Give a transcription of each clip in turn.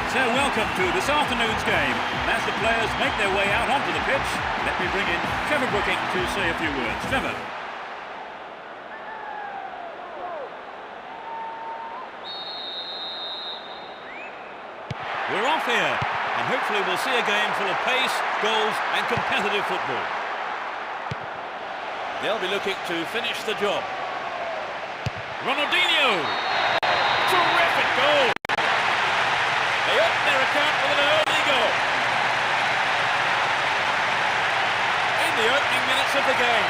So welcome to this afternoon's game. And as the players make their way out onto the pitch, let me bring in Trevor Brooking to say a few words. Trevor. We're off here, and hopefully we'll see a game full of pace, goals and competitive football. They'll be looking to finish the job. Ronaldinho! Terrific goal! They open their account with an early goal. In the opening minutes of the game.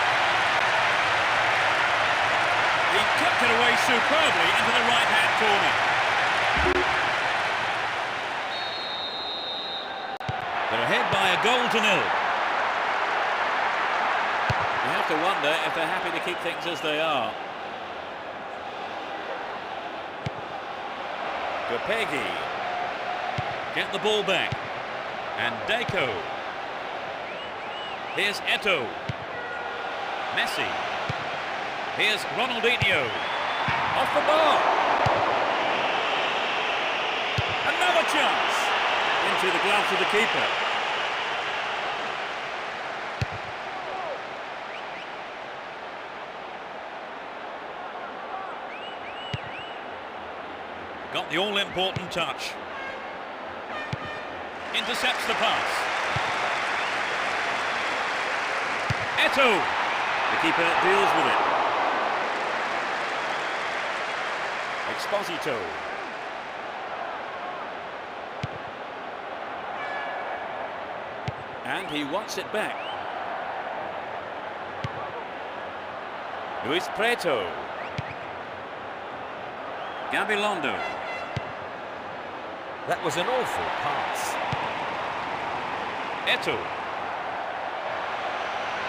He tucked it away superbly into the right-hand corner. They're ahead by a goal to nil. You have to wonder if they're happy to keep things as they are. Gopegi. Get the ball back. And Deco. Here's Eto'o. Messi. Here's Ronaldinho. Off the bar. Another chance. Into the gloves of the keeper. Got the all-important touch. Intercepts the pass. Eto'o. The keeper deals with it. Exposito. And he wants it back. Luis Preto. Gabilondo. That was an awful pass. Eto'o.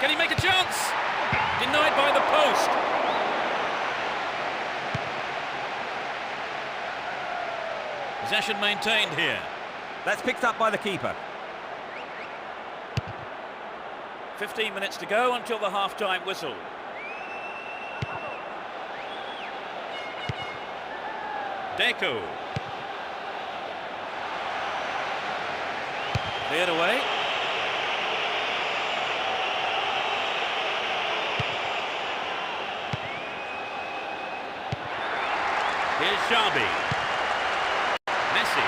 Can he make a chance? Denied by the post. Possession maintained here. That's picked up by the keeper. 15 minutes to go until the half-time whistle. Deco. Cleared away. Here's Xabi. Messi.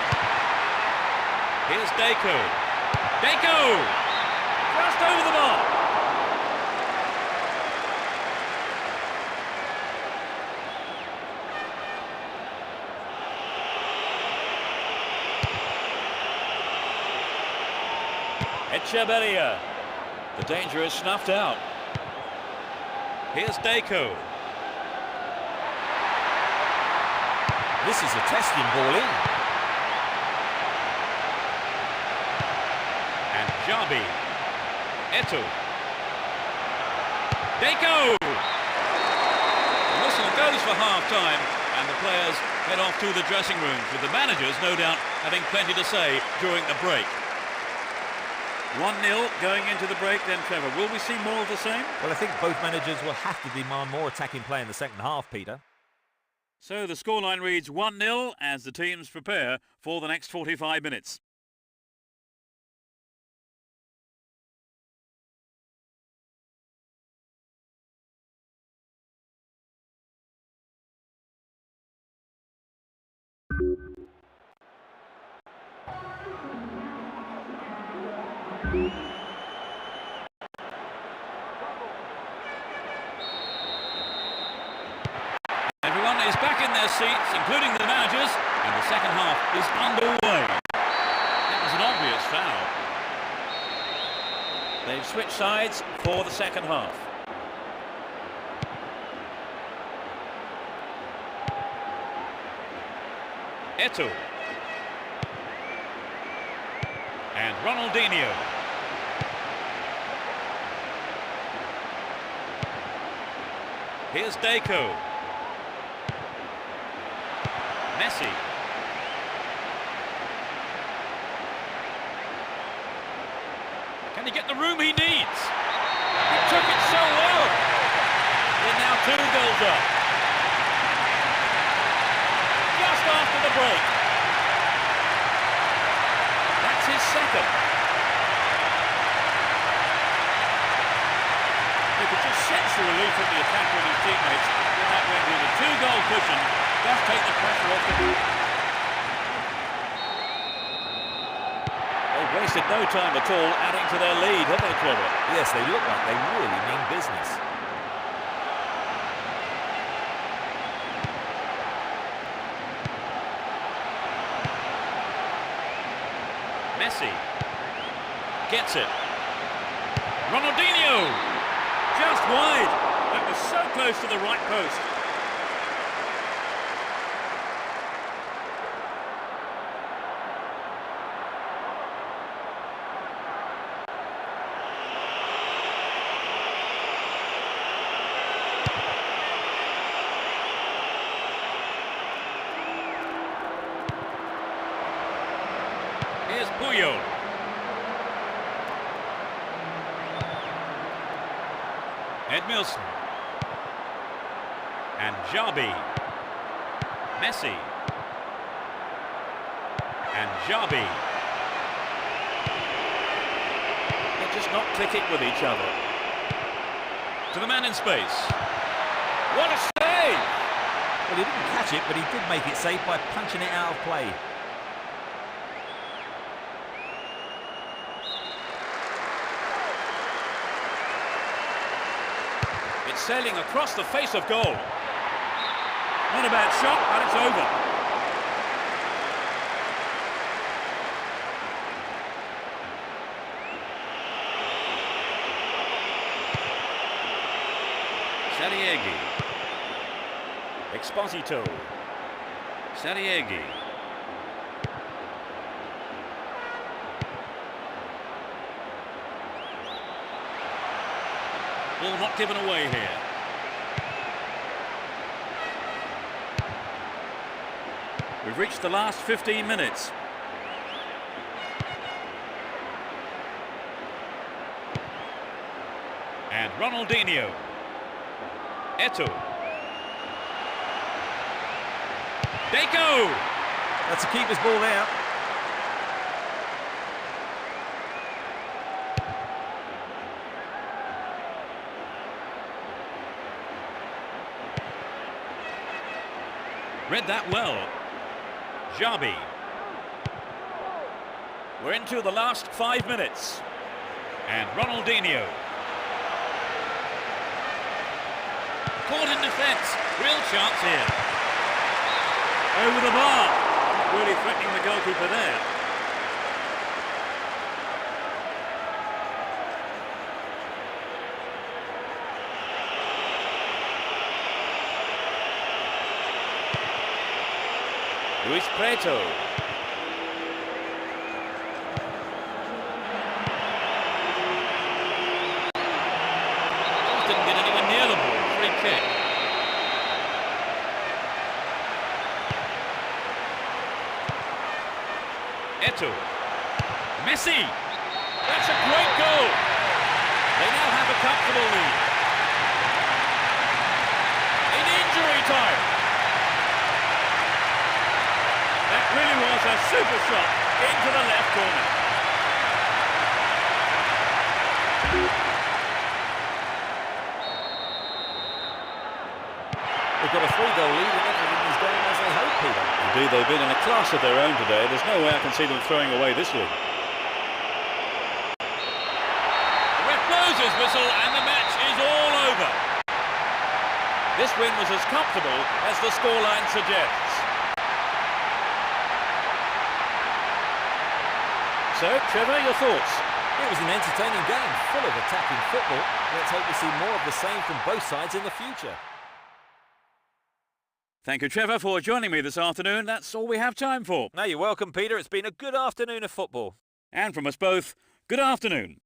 Here's Deco. Deco! Just over the bar. Echeverria. The danger is snuffed out. Here's Deco. This is a testing ball in. And Xabi. Eto'o. Deco! The whistle goes for half-time, and the players head off to the dressing rooms, with the managers, no doubt, having plenty to say during the break. 1-0 going into the break then, Trevor. Will we see more of the same? Well, I think both managers will have to demand more attacking play in the second half, Peter. So the scoreline reads 1-0 as the teams prepare for the next 45 minutes. Everyone is back in their seats, including the managers, and the second half is underway. That was an obvious foul. They've switched sides for the second half. Eto'o. And Ronaldinho. Here's Deco. Messi. Can he get the room he needs? He took it so well. They're now 2 goals up. Just after the break. That's his second. You could just sense the relief from the attacker and his teammates when that went in. A 2-goal cushion does take the pressure off the ball. They've wasted no time at all adding to their lead, have they, Clever? Yes, they look like they really mean business. Messi gets it. Ronaldinho! Just wide. That was so close to the right post. Here's Puyol. Edmilson. And Jabi. Messi. And Jabi. They're just not clicking with each other. To the man in space. What a save! Well, he didn't catch it, but he did make it safe by punching it out of play. It's sailing across the face of goal. Not a bad shot, but it's over. Sariegi. Exposito. Sariegi. Ball not given away here. We've reached the last 15 minutes. And Ronaldinho. Eto'o. Deco! That's a keeper's ball there. Read that well. Jabi. We're into the last 5 minutes. And Ronaldinho. Caught in defence. Real chance here. Over the bar. Really threatening the goalkeeper there. Luis Preto. Just didn't get anywhere near the ball. Free kick. Eto'o. Messi. That's a great goal. They now have a comfortable lead. In injury time. That really was a super shot into the left corner. They've got a 3-goal lead and everything is going as they hope, Peter. Indeed, they've been in a class of their own today. There's no way I can see them throwing away this lead. This win was as comfortable as the scoreline suggests. So, Trevor, your thoughts? It was an entertaining game, full of attacking football. Let's hope we see more of the same from both sides in the future. Thank you, Trevor, for joining me this afternoon. That's all we have time for. No, you're welcome, Peter. It's been a good afternoon of football. And from us both, good afternoon.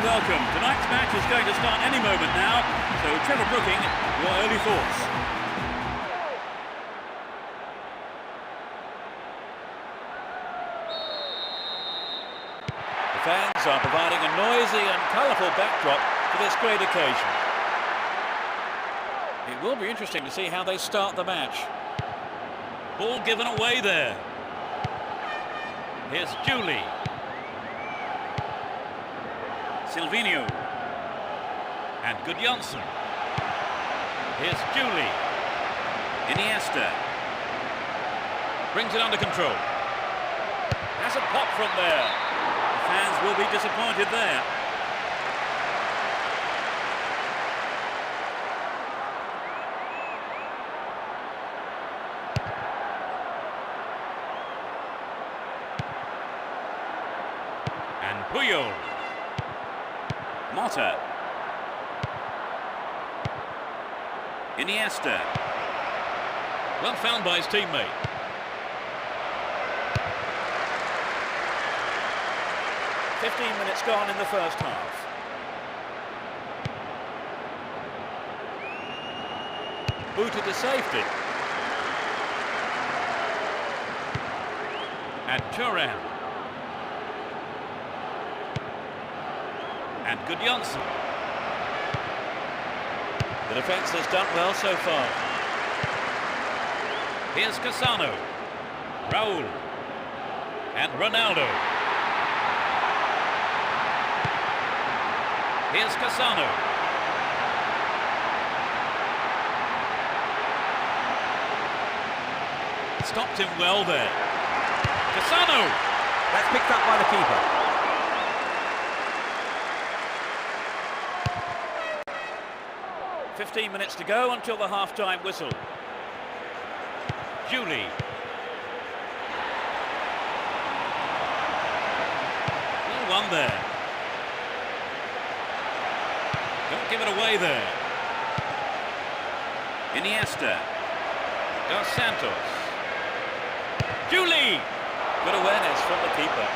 Welcome. Tonight's match is going to start any moment now, so Trevor Brooking, your early thoughts. The fans are providing a noisy and colourful backdrop for this great occasion. It will be interesting to see how they start the match. Ball given away there. Here's Julie. Silvinho. And Gudjonsson. Here's Julie. Iniesta. Brings it under control. Has a pop from there. The fans will be disappointed there. And Puyol. Motta. Iniesta. Well found by his teammate. "15 minutes gone in the first half. Booted to safety. And Thuram. And Gudjonsson. The defence has done well so far. Here's Cassano. Raul. And Ronaldo. Here's Cassano. Stopped him well there. Cassano! That's picked up by the keeper. "15 minutes to go until the half-time whistle. Julie. Well won there. Don't give it away there. Iniesta. Dos Santos. Julie! Good awareness from the keeper.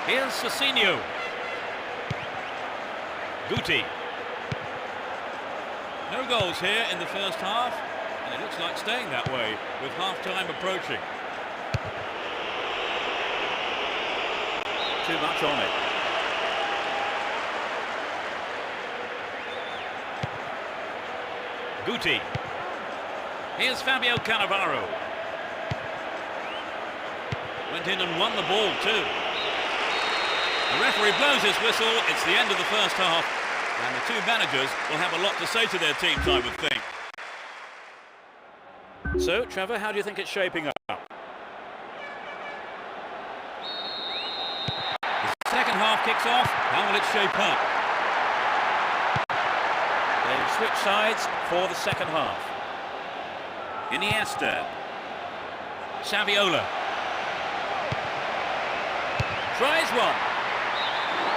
Here's Cicinho. Guti. No goals here in the first half, and it looks like staying that way with half-time approaching. Too much on it. Guti. Here's Fabio Cannavaro. Went in and won the ball too. The referee blows his whistle. It's the end of the first half. And the two managers will have a lot to say to their teams, I would think. So, Trevor, how do you think it's shaping up? The second half kicks off. How will it shape up? They've switched sides for the second half. Iniesta. Saviola. Tries one.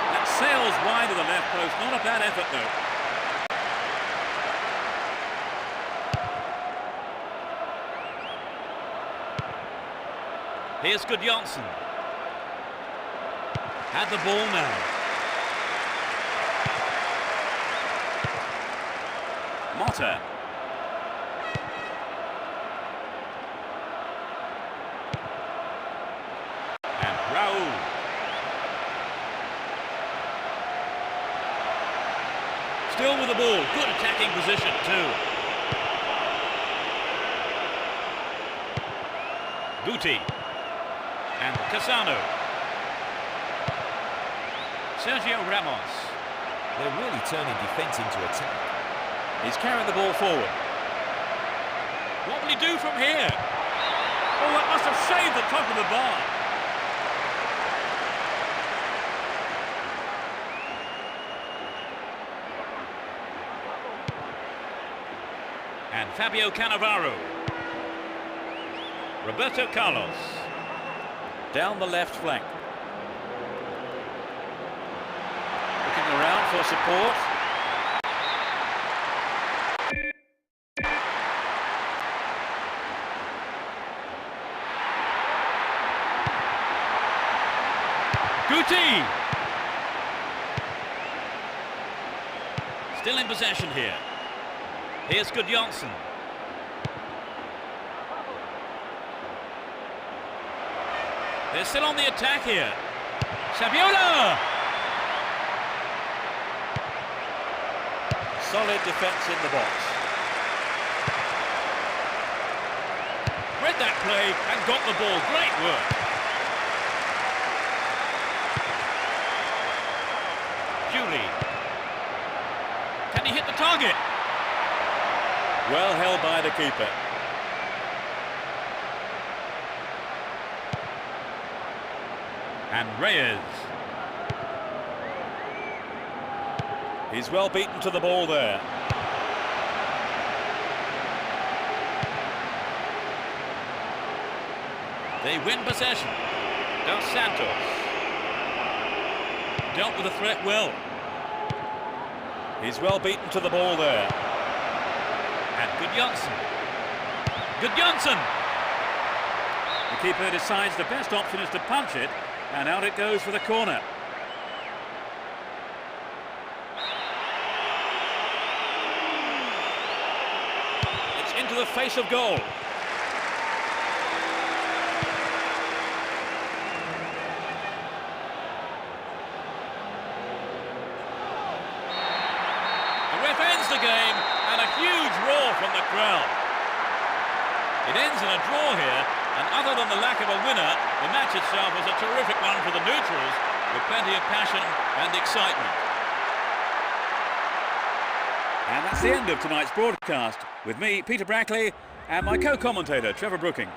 That sails wide of the left post. Not a bad effort, though. Here's Gudjonsson. Had the ball now. Motta. And Raul. Still with the ball. Good attacking position too. Guti. And Cassano. Sergio Ramos. They're really turning defence into attack. He's carrying the ball forward. What will he do from here? Oh, that must have saved the top of the bar. And Fabio Cannavaro. Roberto Carlos. Down the left flank. Looking around for support. Guti! Still in possession here. Here's Gudjonsson. They're still on the attack here. Saviola! Solid defence in the box. Read that play and got the ball. Great work. Julie. Can he hit the target? Well held by the keeper. And Reyes. He's well beaten to the ball there. They win possession. Dos Santos. Dealt with the threat well. He's well beaten to the ball there. And Gudjonsson. Gudjonsson! The keeper decides the best option is to punch it, and out it goes for the corner. It's into the face of goal. The ref ends the game, and a huge roar from the crowd. It ends in a draw here, and other than the lack of a winner, the match itself was a terrific one for the neutrals, with plenty of passion and excitement. And that's the end of tonight's broadcast, with me, Peter Brackley, and my co-commentator, Trevor Brooking.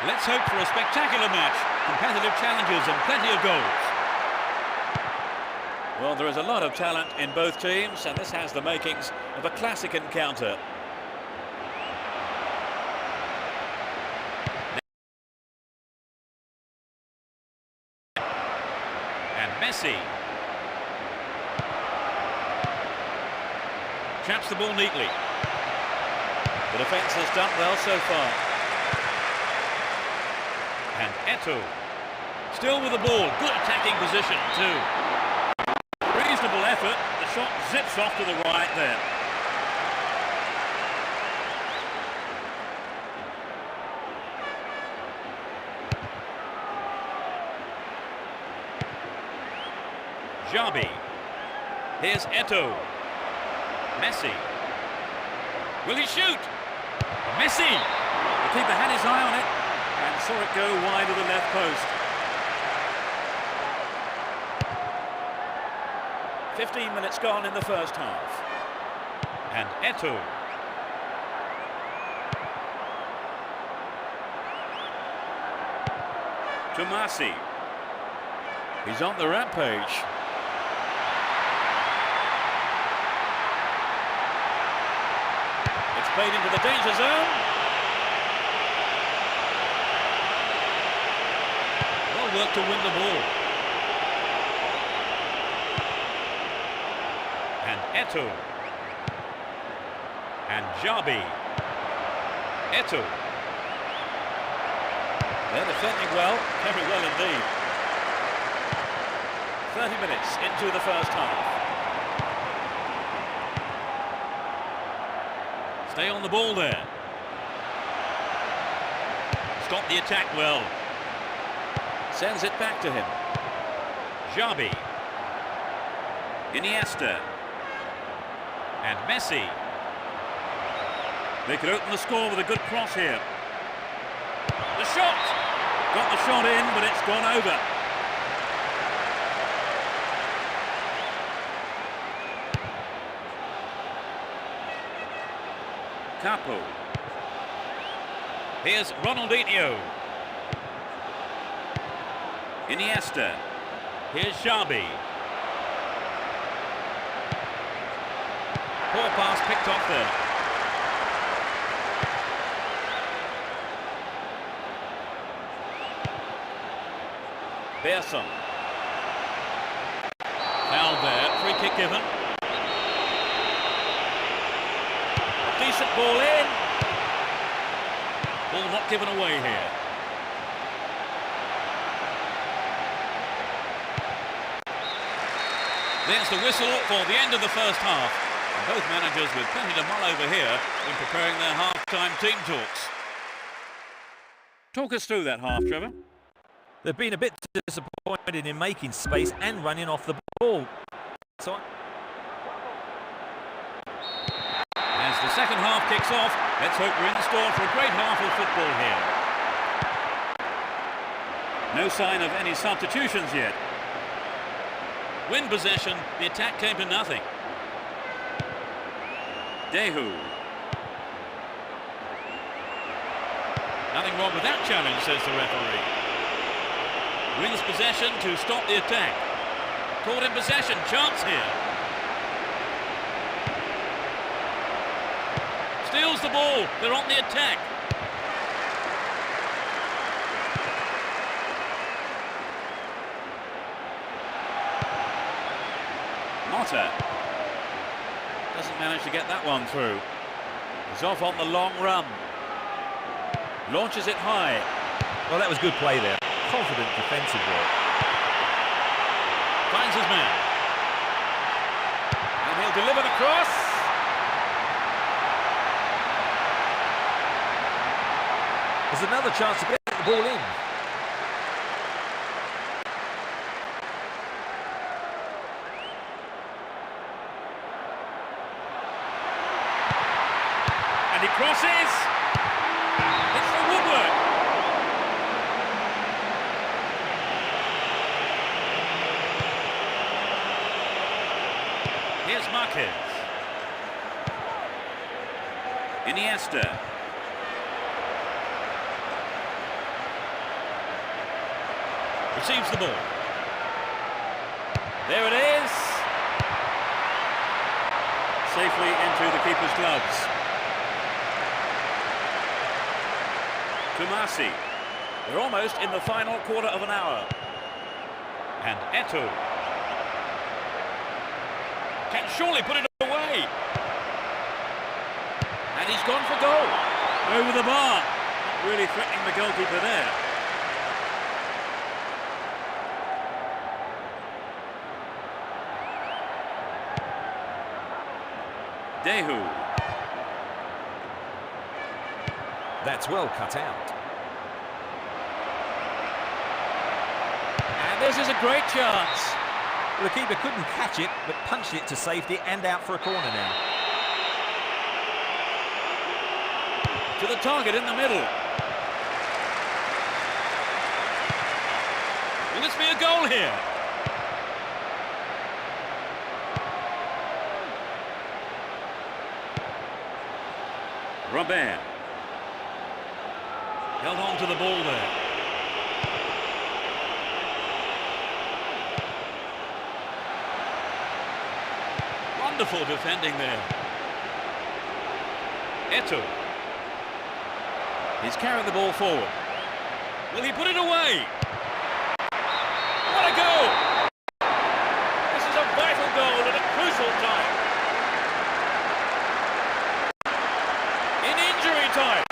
Let's hope for a spectacular match, competitive challenges and plenty of goals. Well, there is a lot of talent in both teams, and this has the makings of a classic encounter. And Messi. Traps the ball neatly. The defence has done well so far. And Eto'o. Still with the ball. Good attacking position too. Reasonable effort. The shot zips off to the right there. Xabi. Here's Eto'o. Messi. Will he shoot? Messi! The keeper had his eye on it and saw it go wide of the left post. 15 minutes gone in the first half. And Eto'o. Tomasi. He's on the rampage. It's played into the danger zone. Well worked to win the ball. And Eto'o. And Xabi. Eto'o. They're defending well, very well indeed. 30 minutes into the first half. Stay on the ball there. Stop the attack well. Sends it back to him. Xabi. Iniesta. And Messi. They could open the score with a good cross here. The shot! Got the shot in, but it's gone over. Capo. Here's Ronaldinho. Iniesta. Here's Xabi. Poor pass picked off there. Persson. Foul there, free kick given. Decent ball in. Ball not given away here. There's the whistle for the end of the first half. And both managers with plenty to mull over here in preparing their half-time team talks. Talk us through that half, Trevor. They've been a bit disappointed in making space and running off the ball. So as the second half kicks off, let's hope we're in store for a great half of football here. No sign of any substitutions yet. Win possession, the attack came to nothing. Dehu. Nothing wrong with that challenge, says the referee. Wins possession to stop the attack. Caught in possession, chance here. Steals the ball, they're on the attack. Motta. Doesn't manage to get that one through. He's off on the long run. Launches it high. well, that was good play there. Confident defensive work. Finds his man. And he'll deliver the cross. There's another chance to get get the ball in. And he crosses. It's the woodwork. Here's Marquez. Iniesta. Receives the ball. There it is. Safely into the keeper's gloves. Kumasi. They're almost in the final quarter of an hour. And Eto'o can surely put it away. And he's gone for goal. Over the bar. Not really threatening the goalkeeper there. Dehu. That's well cut out. And this is a great chance. The keeper couldn't catch it, but punched it to safety and out for a corner now. To the target in the middle. Will this be a goal here? Robert. Held on to the ball there. Wonderful defending there. Eto'o. He's carrying the ball forward. Will he put it away? What a goal! This is a vital goal at a crucial time. In injury time.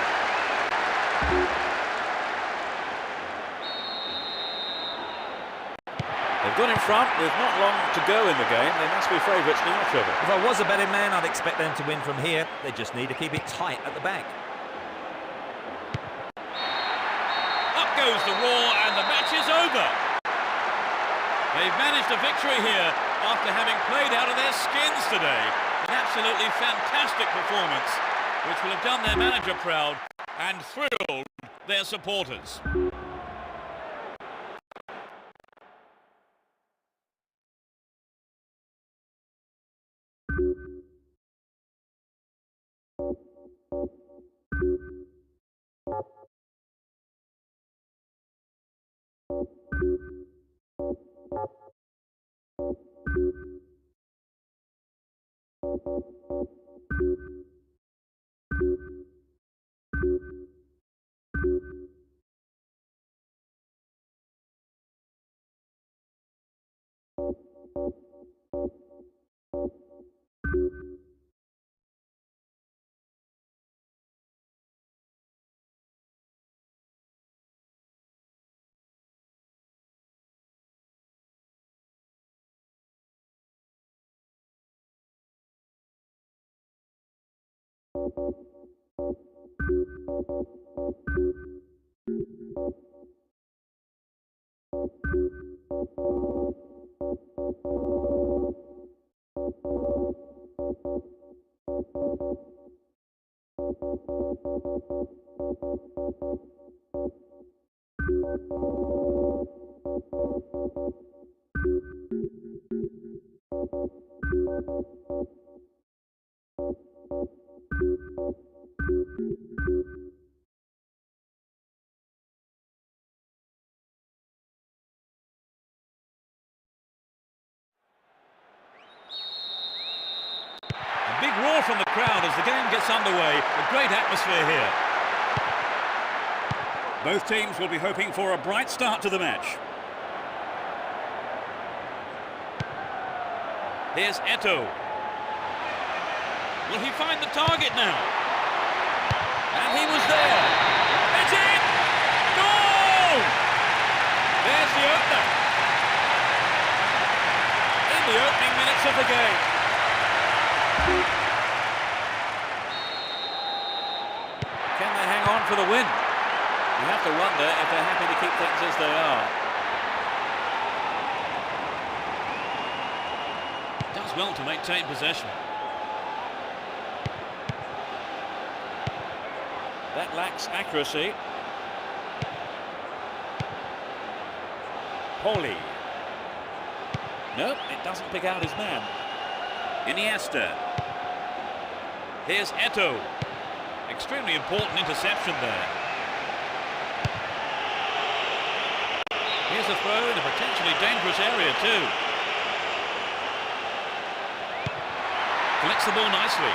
They've got in front with not long to go in the game. They must be favourites now, Trevor. If I was a betting man, I'd expect them to win from here. They just need to keep it tight at the back. Up goes the roar and the match is over. They've managed a victory here after having played out of their skins today. An absolutely fantastic performance, which will have done their manager proud and thrilled their supporters. Big roar from the crowd as the game gets underway. A great atmosphere here. Both teams will be hoping for a bright start to the match. Here's Eto'o. Will he find the target now? And he was there. It's in! Goal! There's the opener. In the opening minutes of the game. Can they hang on for the win? You have to wonder if they're happy to keep things as they are. Does well to maintain possession. That lacks accuracy. Poli. Nope, it doesn't pick out his man. Iniesta. Here's Eto'o. Extremely important interception there. Here's a throw in a potentially dangerous area too. Collects the ball nicely.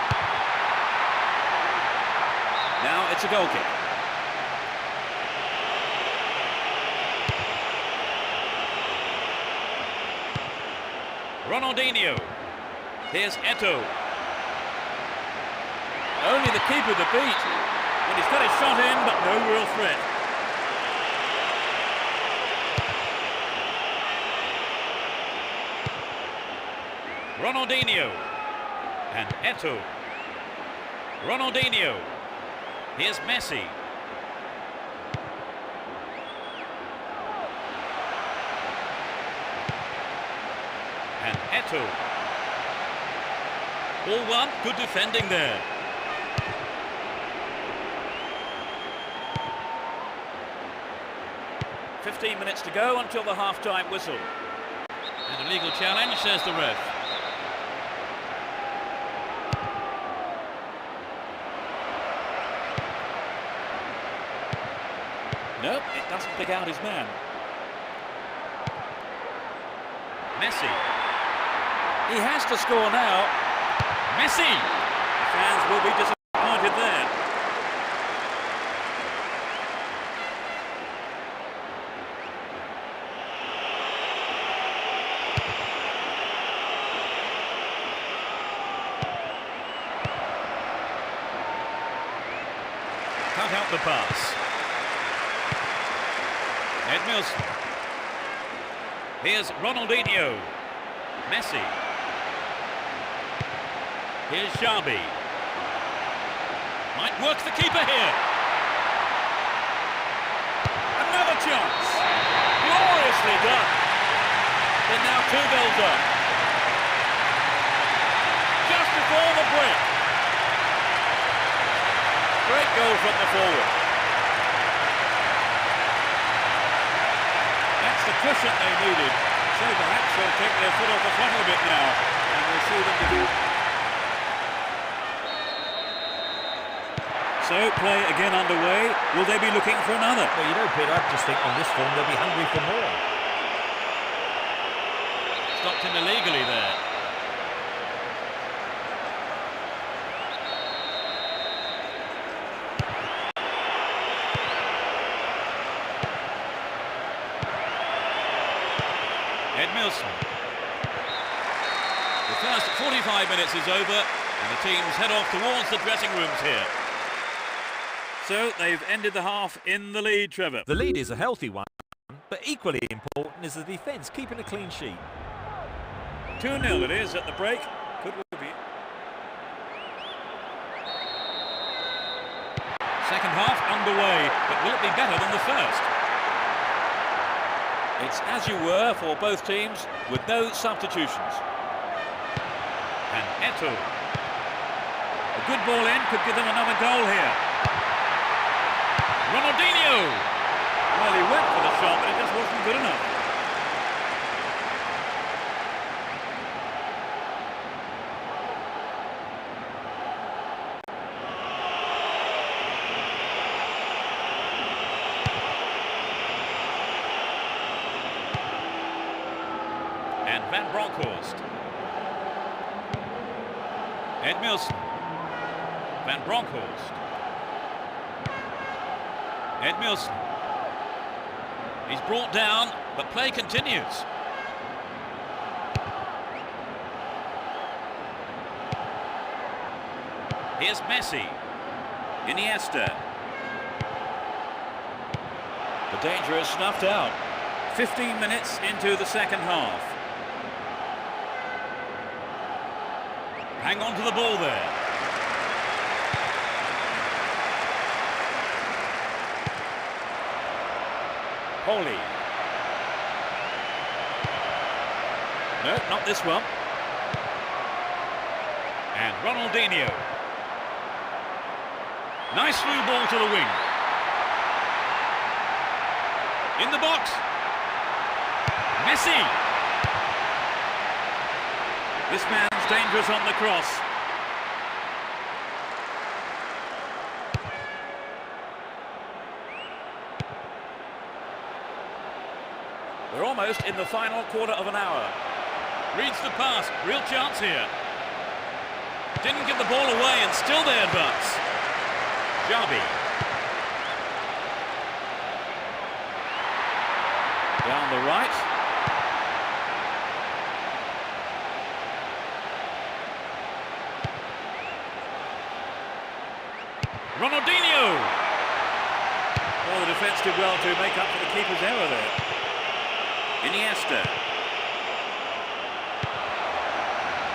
Now it's a goal kick. Ronaldinho. Here's Eto'o. Only the keeper to beat. And he's got his shot in, but no real threat. Ronaldinho. And Eto'o. Ronaldinho. Here's Messi. And Eto'o. Ball one, good defending there. "15 minutes to go until the half-time whistle." And a legal challenge, says the ref. Nope, it doesn't pick out his man. Messi. He has to score now. Messi! The fans will be disappointed there. Cut out the pass. Edmilson. Here's Ronaldinho. Messi. Here's Xabi. Might work the keeper here. Another chance. Gloriously done. They're now 2 goals up. Just before the break. Great goal from the forward. That's the cushion they needed. So perhaps they'll take their foot off the throttle a bit now. And we'll see them do. So, play again underway. Will they be looking for another? Well, you know, Peter, I just think on this form they'll be hungry for more. Stopped him illegally there. Edmilson. The first 45 minutes is over and the teams head off towards the dressing rooms here. So, they've ended the half in the lead, Trevor. The lead is a healthy one, but equally important is the defence, keeping a clean sheet. 2-0 it is at the break. Could be. Second half underway, but will it be better than the first? It's as you were for both teams, with no substitutions. And Eto'o. A good ball in could give them another goal here. Ronaldinho. Well, he went for the shot, but it just wasn't good enough. And Van Bronckhorst. Edmilson. Van Bronckhorst. Edmilson. He's brought down, but play continues. Here's Messi. Iniesta. The danger is snuffed out. 15 minutes into the second half. Hang on to the ball there. Holy. No, not this one. And Ronaldinho. Nice through ball to the wing. In the box. Messi. This man's dangerous on the cross. We're almost in the final quarter of an hour. Reads the pass. Real chance here. Didn't give the ball away and still they advance. Xavi. Down the right. Ronaldinho. Well, the defence did well to make up for the keeper's error there. Iniesta.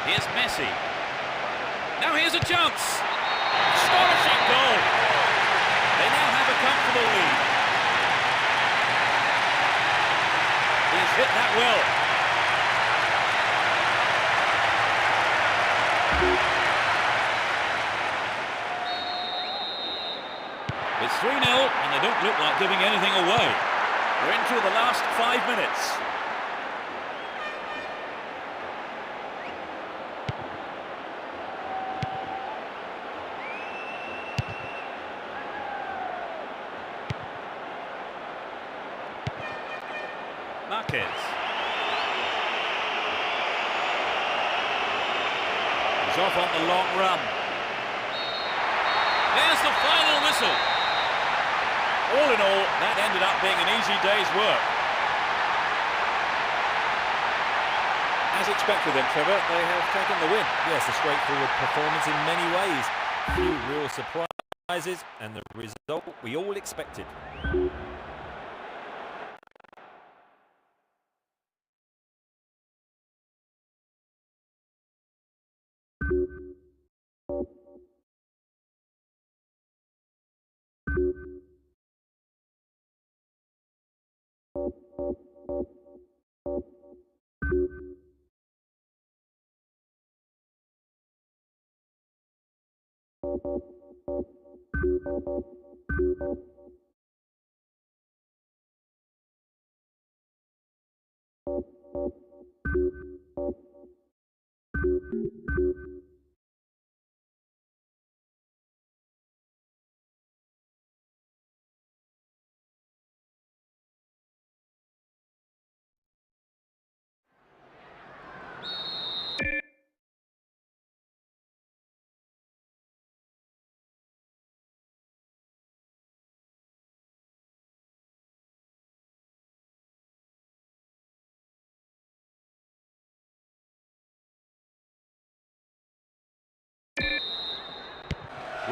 Here's Messi. Now here's a chance. Astonishing goal. They now have a comfortable lead. He's hit that well. It's 3-0 and they don't look like giving anything away. We're into the last 5 minutes. Marquez. He's off on the long run. There's the final whistle. All in all, that ended up being an easy day's work. As expected then, Trevor, they have taken the win. Yes, a straightforward performance in many ways. Few real surprises and the result we all expected.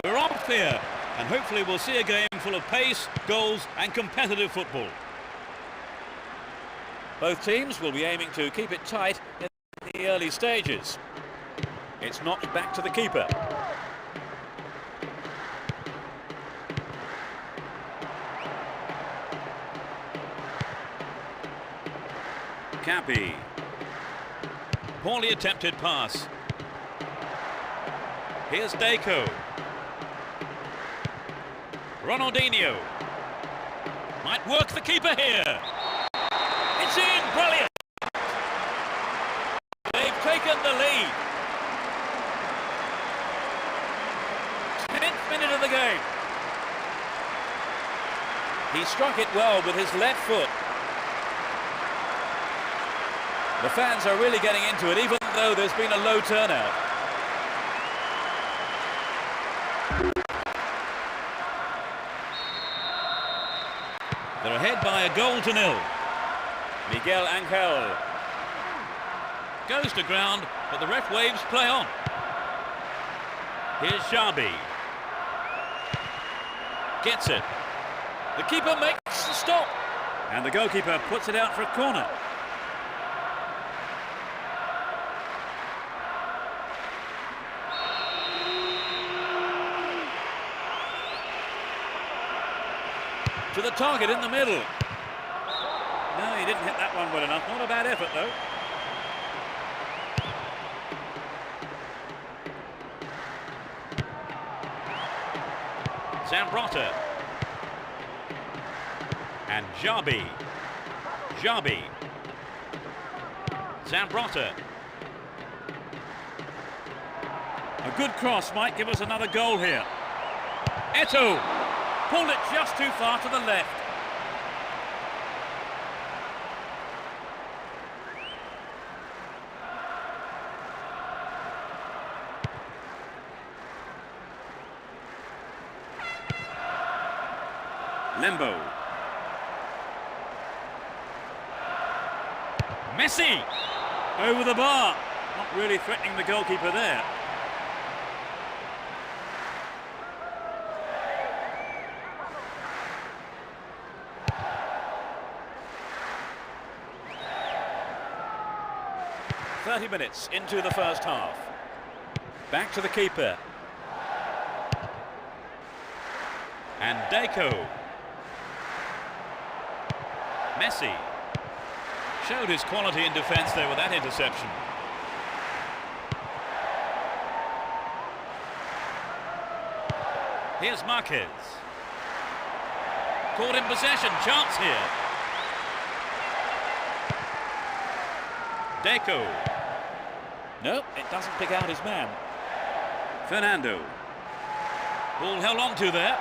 We're off here, and hopefully we'll see a game full of pace, goals and competitive football. Both teams will be aiming to keep it tight in the early stages. It's knocked back to the keeper. Cappy. Poorly attempted pass. Here's Deco. Ronaldinho. Might work the keeper here. It's in, brilliant. They've taken the lead. 10th minute of the game. He struck it well with his left foot. The fans are really getting into it, even though there's been a low turnout. They're ahead by 1-0. Miguel Angel. Goes to ground, but the ref waves play on. Here's Xavi. Gets it. The keeper makes the stop. And the goalkeeper puts it out for a corner. To the target in the middle. No, he didn't hit that one well enough. Not a bad effort, though. Zambrotta. And Jabi. Zambrotta. A good cross might give us another goal here. Eto'o pulled it just too far to the left. Lembo. Messi. Over the bar. Not really threatening the goalkeeper there. .30 minutes into the first half. Back to the keeper. And Deco. Messi. Showed his quality in defence there with that interception. Here's Marquez. Caught in possession, chance here. Deco. No, it doesn't pick out his man. Fernando. Ball held on to there.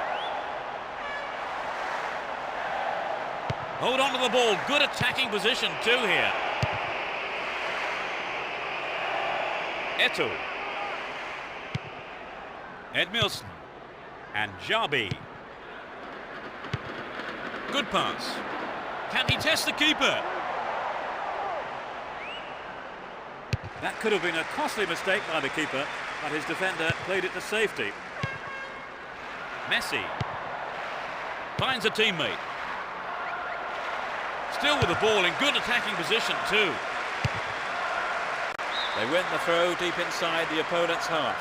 Hold on to the ball. Good attacking position too here. Eto'o. Edmilson. And Jabi. Good pass. Can he test the keeper? That could have been a costly mistake by the keeper, but his defender played it to safety. Messi. Finds a teammate. Still with the ball in good attacking position too. They win the throw deep inside the opponent's half.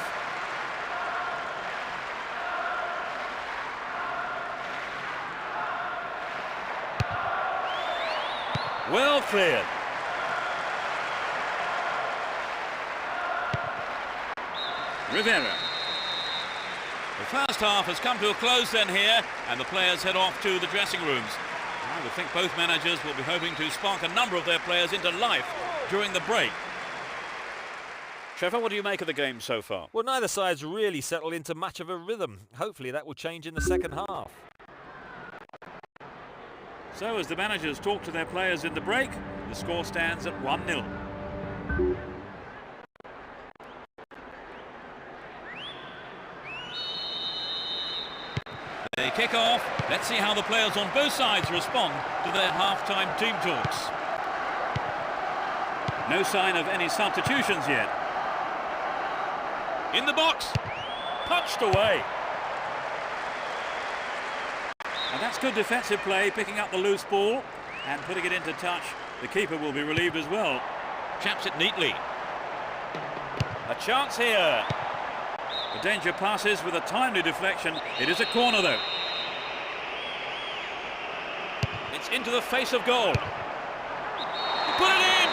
Well cleared. Rivera. The first half has come to a close then here, and the players head off to the dressing rooms. I would think both managers will be hoping to spark a number of their players into life during the break. Trevor, what do you make of the game so far? Well, neither side's really settled into much of a rhythm. Hopefully that will change in the second half. So as the managers talk to their players in the break, the score stands at 1-0. They kick off. Let's see how the players on both sides respond to their half-time team talks. No sign of any substitutions yet. In the box. Punched away. And that's good defensive play, picking up the loose ball and putting it into touch. The keeper will be relieved as well. Chaps it neatly. A chance here. The danger passes with a timely deflection. It is a corner though. It's into the face of goal. Put it in!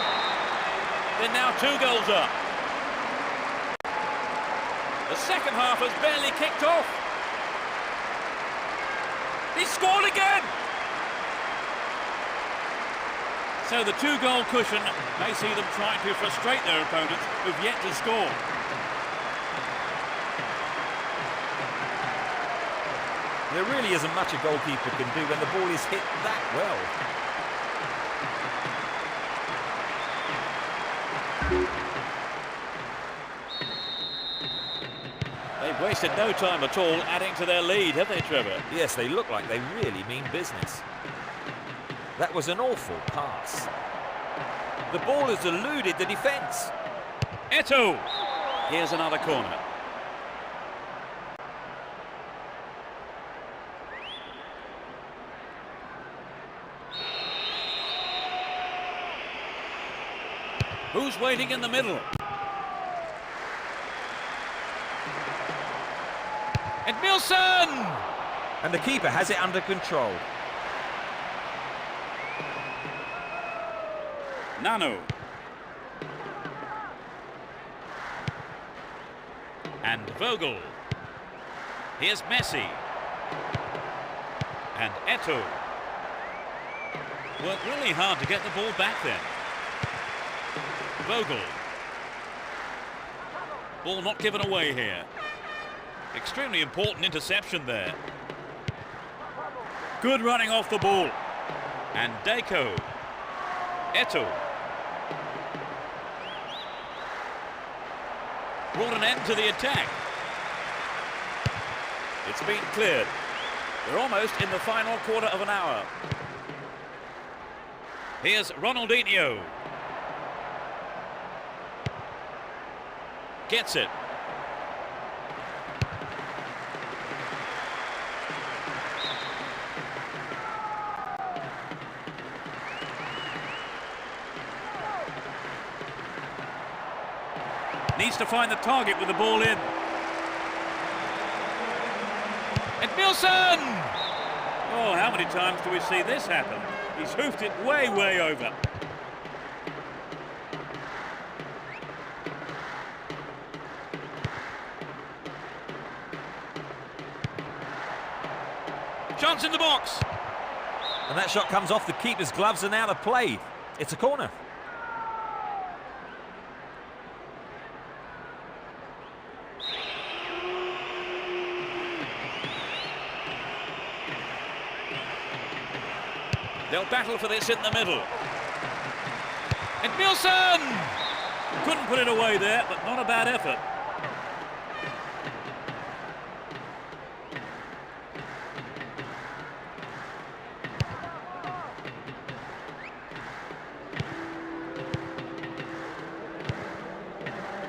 They're now 2 goals up. The second half has barely kicked off. He scored again! So the 2-goal cushion may see them trying to frustrate their opponents who've yet to score. There really isn't much a goalkeeper can do when the ball is hit that well. They've wasted no time at all adding to their lead, have they, Trevor? Yes, they look like they really mean business. That was an awful pass. The ball has eluded the defence. Eto'o! Here's another corner. Who's waiting in the middle? Edmilson! And the keeper has it under control. Nano. And Vogel. Here's Messi. And Eto'o. Worked really hard to get the ball back then. Vogel. Ball not given away here. Extremely important interception there. Good running off the ball. And Deco. Eto'o. Brought an end to the attack. It's been cleared. We're almost in the final quarter of an hour. Here's Ronaldinho. Gets it. Needs to find the target with the ball in. And Wilson! Oh, how many times do we see this happen? He's hoofed it way, way over. Chance in the box. And that shot comes off the keeper's gloves and out of play. It's a corner. They'll battle for this in the middle. And Wilson! Couldn't put it away there, but not a bad effort.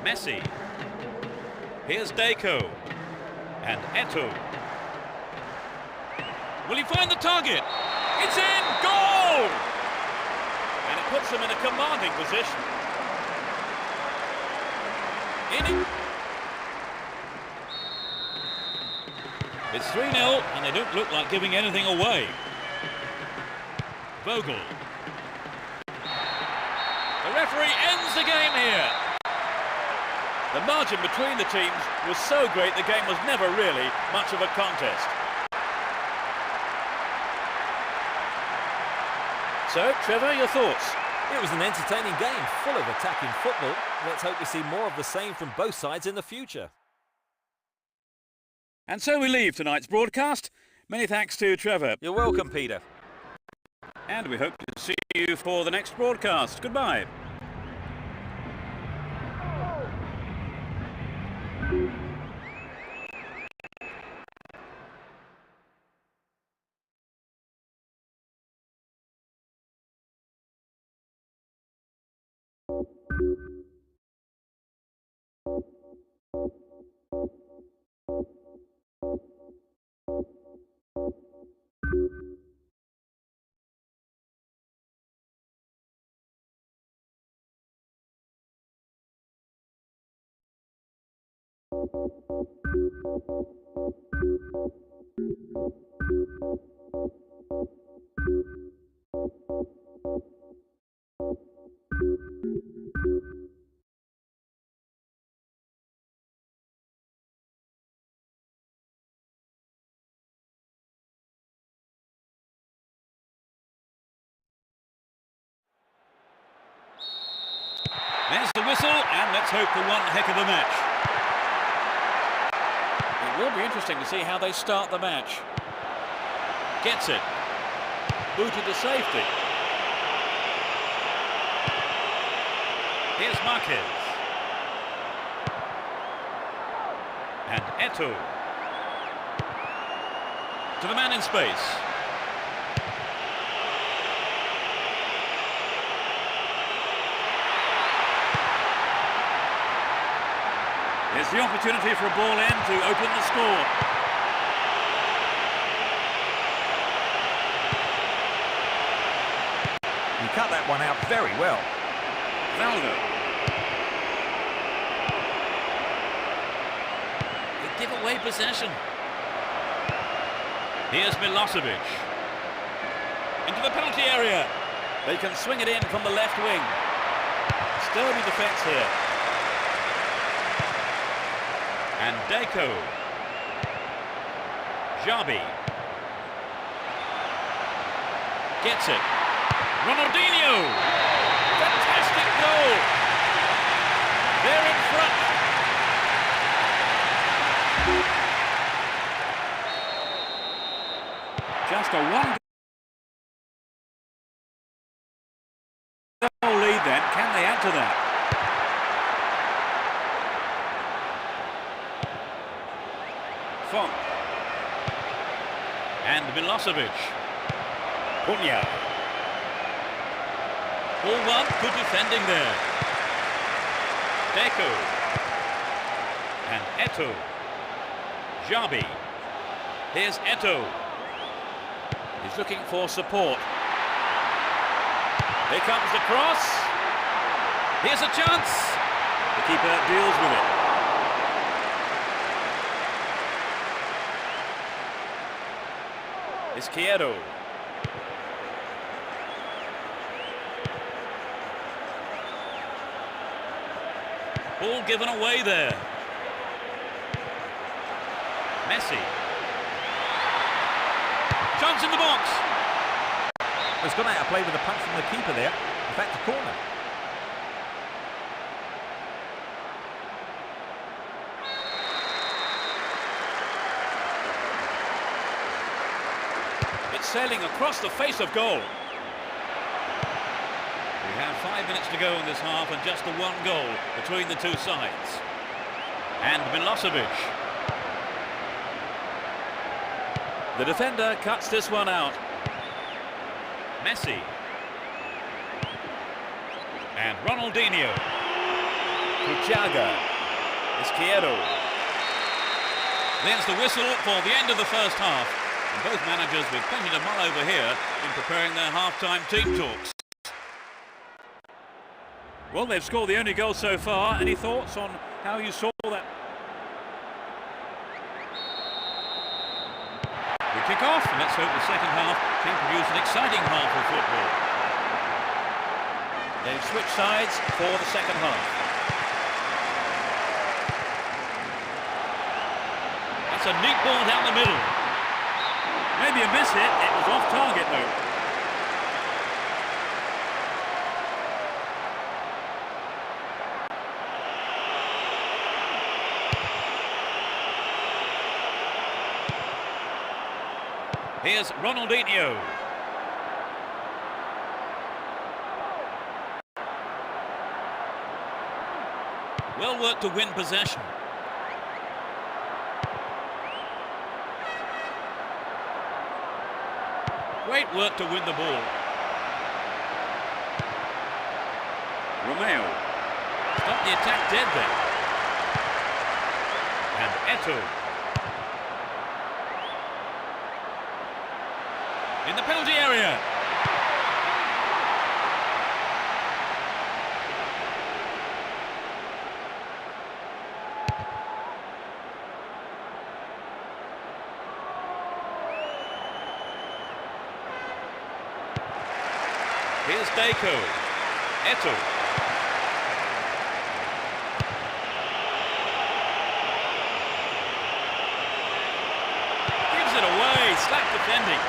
Messi. Here's Deco. And Eto'o. Will he find the target? It's in! Goal! And it puts them in a commanding position. It's 3-0, and they don't look like giving anything away. Vogel. The referee ends the game here. The margin between the teams was so great the game was never really much of a contest. So, Trevor, your thoughts? It was an entertaining game, full of attacking football. Let's hope we see more of the same from both sides in the future. And so we leave tonight's broadcast. Many thanks to Trevor. You're welcome, Peter. And we hope to see you for the next broadcast. Goodbye. There's the whistle, and let's hope for one heck of a match. It will be interesting to see how they start the match. Gets it. Booted to safety. Here's Marquez. And Eto'o. To the man in space. Here's the opportunity for a ball in to open the score. He cut that one out very well. Valdo. They give away possession. Here's Milosevic. Into the penalty area. They can swing it in from the left wing. Sturdy defence here. And Deco. Xabi. Gets it. Ronaldinho. Fantastic goal. They're in front. Just a one goal lead then. Can they add to that? Font. And Milosevic. CUMA. Ball one, good defending there. Deco. And Eto'o. Xabi. Here's Eto'o. He's looking for support. Here comes the cross. Here's a chance. The keeper deals with it. Izquierdo. Ball given away there. Messi. Chance in the box. He's gone out of play with a punch from the keeper there. In fact, a corner. It's sailing across the face of goal. We have 5 minutes to go in this half and just the one goal between the two sides. And Milosevic. The defender cuts this one out. Messi. And Ronaldinho. Kuchaga. Izquierdo. There's the whistle for the end of the first half. And both managers with plenty to mull over here in preparing their half-time team talks. Well, they've scored the only goal so far. Any thoughts on how you saw that? We kick off, and let's hope the second half can produce an exciting half of football. They've switched sides for the second half. That's a neat ball down the middle. Maybe a miss hit. It was off target though. Here's Ronaldinho. Well worked to win possession. Great work to win the ball. Romeo. Stop the attack dead there. And Eto'o. In the penalty area. Here's Deco. Eto'o. Gives it away. Slack defending.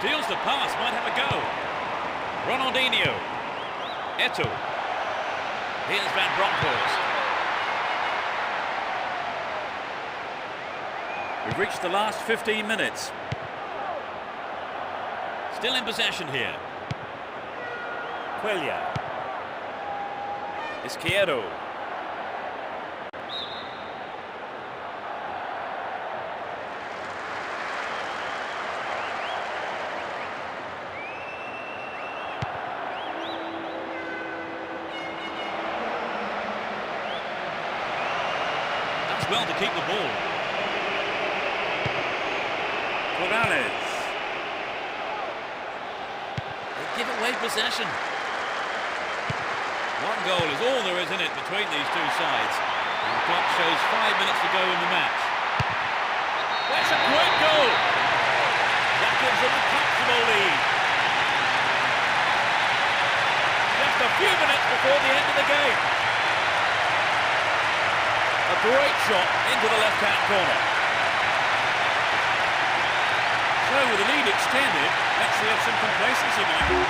Steals the pass, might have a go. Ronaldinho. Eto'o. Here's Van Bronckhorst. We've reached the last 15 minutes. Still in possession here. Quelia. Izquierdo. Does well to keep the ball. Morales. They give away possession. One goal is all there is in it between these two sides. And the clock shows 5 minutes to go in the match. That's a great goal. That gives them a comfortable lead. Just a few minutes before the end of the game. A great shot into the left-hand corner. So with the lead extended, let's see if some complacency, Michael.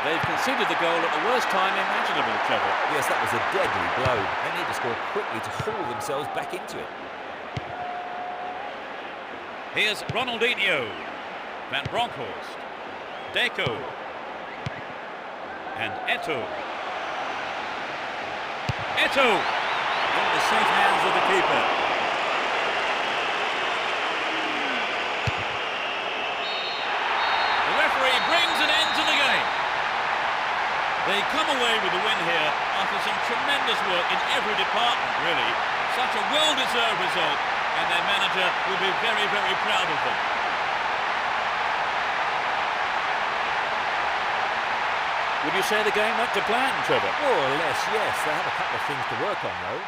They've conceded the goal at the worst time imaginable, Trevor. Yes, that was a deadly blow. They need to score quickly to haul themselves back into it. Here's Ronaldinho, Van Bronckhorst, Deco, and Eto'o. Eto'o! In the safe hands of the keeper. The referee brings an end to the game. They come away with the win here after some tremendous work in every department, really. Such a well-deserved result, and their manager will be very, very proud of them. Would you say the game went to plan, Trevor? More or less, yes. They have a couple of things to work on, though.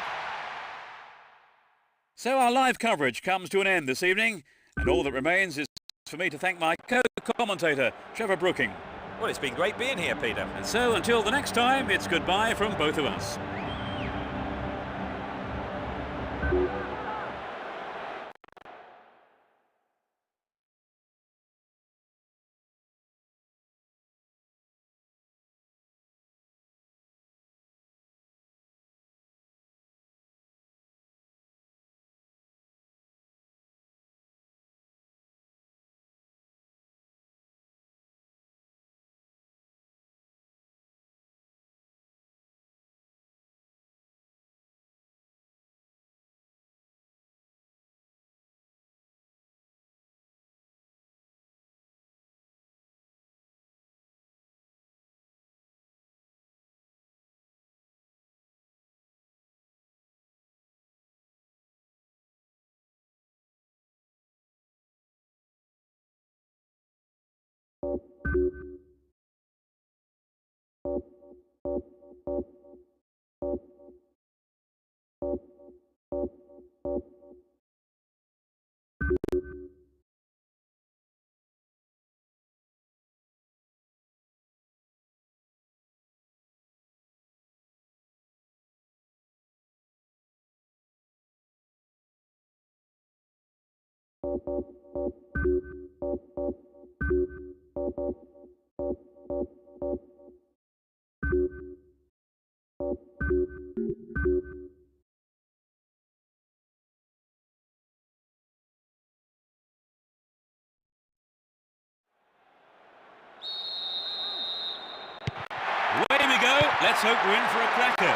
So our live coverage comes to an end this evening, and all that remains is for me to thank my co-commentator, Trevor Brooking. Well, it's been great being here, Peter. And so until the next time, it's goodbye from both of us. Away we go. Let's hope we're in for a cracker.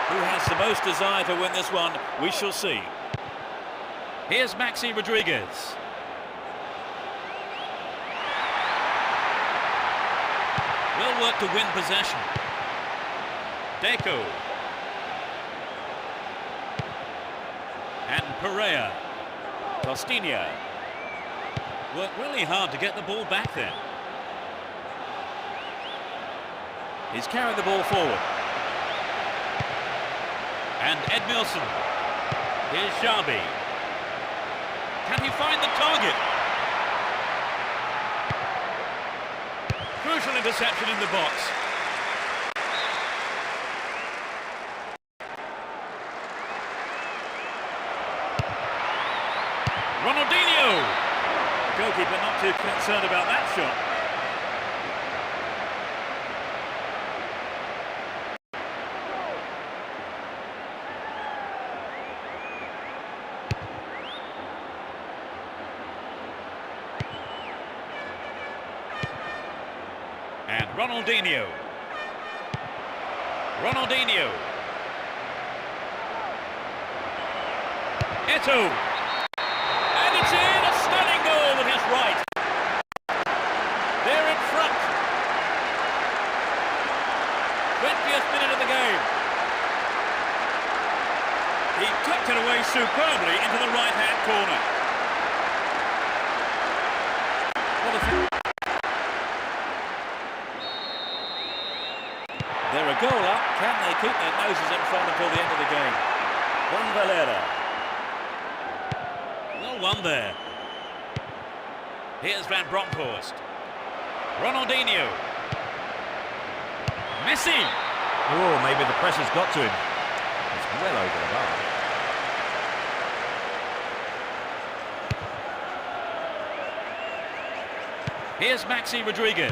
Who has the most desire to win this one? We shall see. Here's Maxi Rodriguez. Well worked to win possession. Deco. And Pereira. Costinha. Worked really hard to get the ball back there. He's carried the ball forward. And Edmilson. Here's Xabi. Can he find the target? Crucial interception in the box. Ronaldinho. Goalkeeper not too concerned about that shot. And Ronaldinho. Ronaldinho. Eto'o. And it's in! A stunning goal with his right. They're in front. 20th minute of the game. He tucked it away superbly into the right-hand corner. What a They're a goal up. Can they keep their noses in front until the end of the game? Juan Valera. Well won there. Here's Van Bronckhorst. Ronaldinho. Messi. Oh, maybe the pressure's got to him. It's well over the bar. Here's Maxi Rodriguez.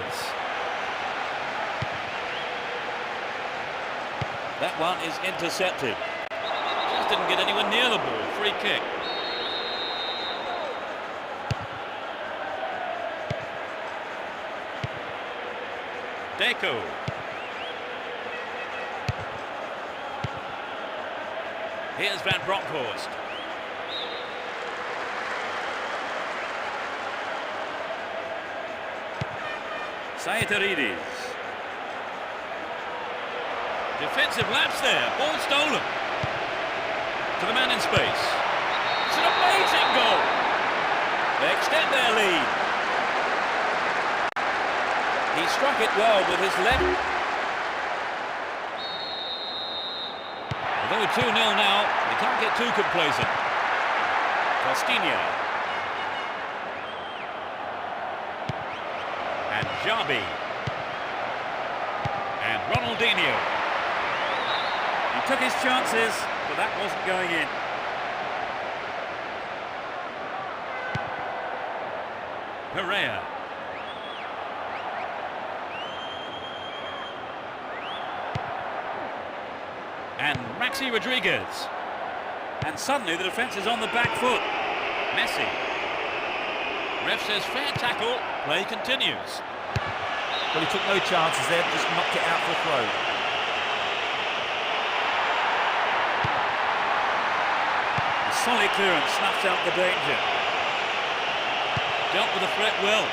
That one is intercepted. Just didn't get anywhere near the ball. Free kick. Deco. Here's Van Bronckhorst. Saitarides. Defensive lapse there. Ball stolen. To the man in space. It's an amazing goal. They extend their lead. He struck it well with his left. Although 2-0 now, they can't get too complacent. Costinha. And Jabi. And Ronaldinho. He took his chances, but that wasn't going in. Pereira. And Maxi Rodriguez. And suddenly the defence is on the back foot. Messi. Ref says fair tackle. Play continues. Well, he took no chances there, just knocked it out for a throw. A solid clearance snuffs out the danger. Dealt with the threat well.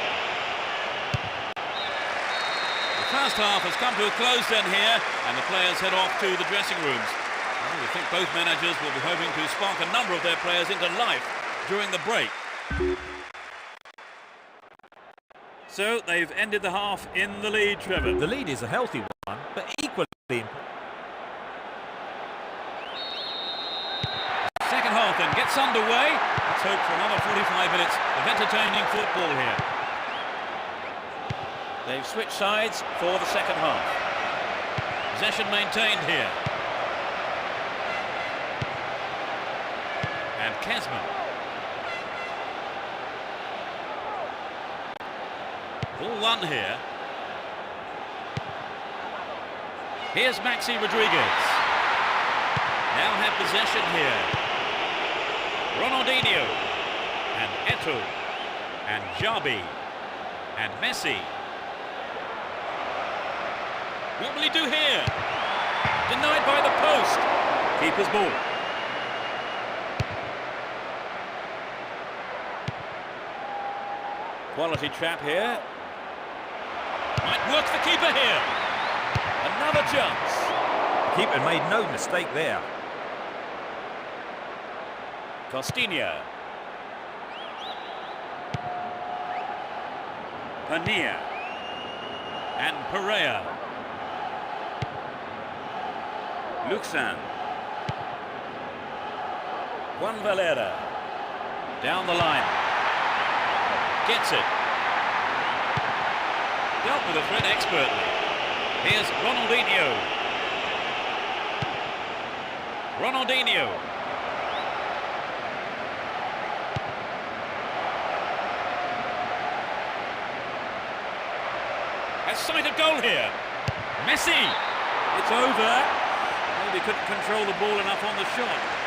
The first half has come to a close then here, and the players head off to the dressing rooms. Well, we think both managers will be hoping to spark a number of their players into life during the break. So they've ended the half in the lead, Trevor. The lead is a healthy one, but equally important. Second half then gets underway. Let's hope for another 45 minutes of entertaining football here. They've switched sides for the second half. Possession maintained here. And Kesman. Ball one here. Here's Maxi Rodriguez. Now have possession here. Ronaldinho. And Eto'o. And Jabi. And Messi. What will he do here? Denied by the post. Keeper's ball. Quality trap here. Might work the keeper here. Another chance. The keeper made no mistake there. Costinha. Pania. And Pereira. Luxan. Juan Valera. Down the line. Gets it. Dealt with the threat expertly. Here's Ronaldinho. Ronaldinho. Has sighted goal here. Messi. It's over. Maybe couldn't control the ball enough on the shot.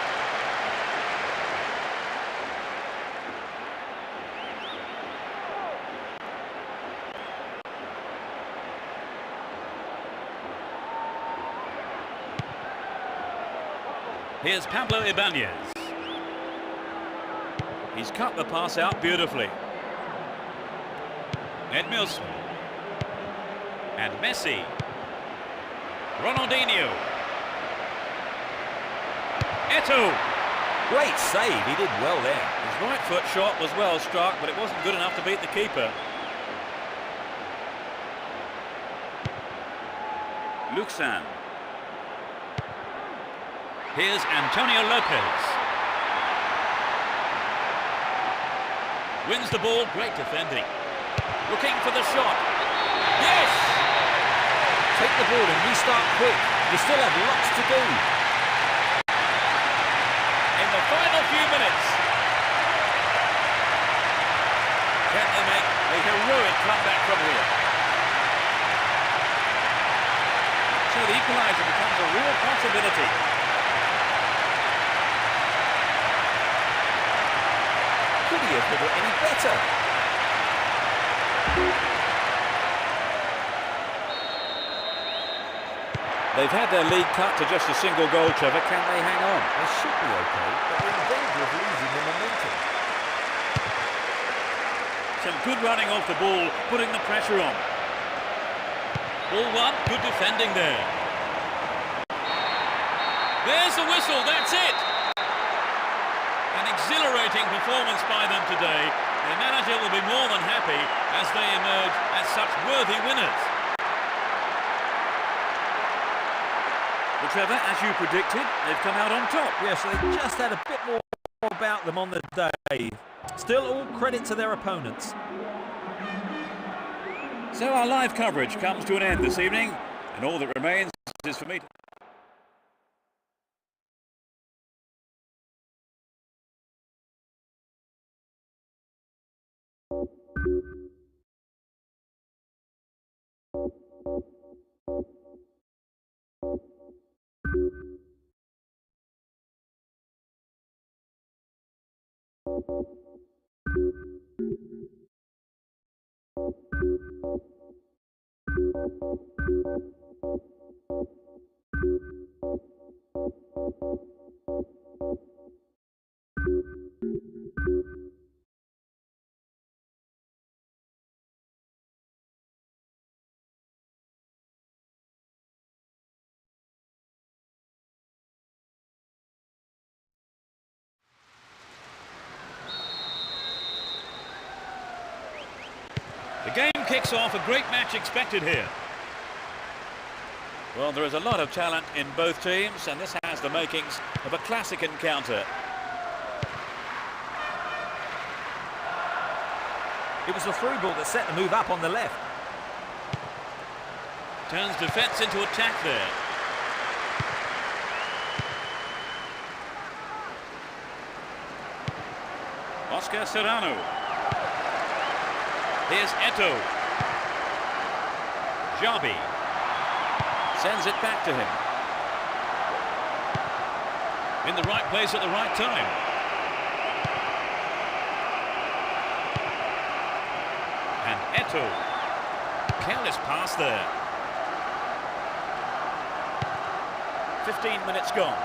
Here's Pablo Ibanez. He's cut the pass out beautifully. Edmilson. And Messi. Ronaldinho. Eto'o. Great save, he did well there. His right foot shot was well struck, but it wasn't good enough to beat the keeper. Luxan. Here's Antonio Lopez. Wins the ball, great defending. Looking for the shot. Yes! Take the ball and restart quick. You still have lots to do. In the final few minutes. Can they make a heroic comeback from here? So the equaliser becomes a real possibility. Could he have hit it any better? They've had their lead cut to just a single goal, Trevor. Can they hang on? They should be okay, but they're in danger of losing the momentum. Some good running off the ball, putting the pressure on. Ball one, good defending there. There's the whistle, that's it! An exhilarating performance by them today. Their manager will be more than happy as they emerge as such worthy winners. Well, Trevor, as you predicted, they've come out on top. Yes, they just had a bit more about them on the day. Still, all credit to their opponents. So our live coverage comes to an end this evening, and all that remains is for me to... The game kicks off, a great match expected here. Well, there is a lot of talent in both teams, and this has the makings of a classic encounter. It was the through ball that set the move up on the left. Turns defence into attack there. Oscar Serrano. Here's Eto'o. Xabi. Sends it back to him. In the right place at the right time. And Eto'o. Careless pass there. 15 minutes gone.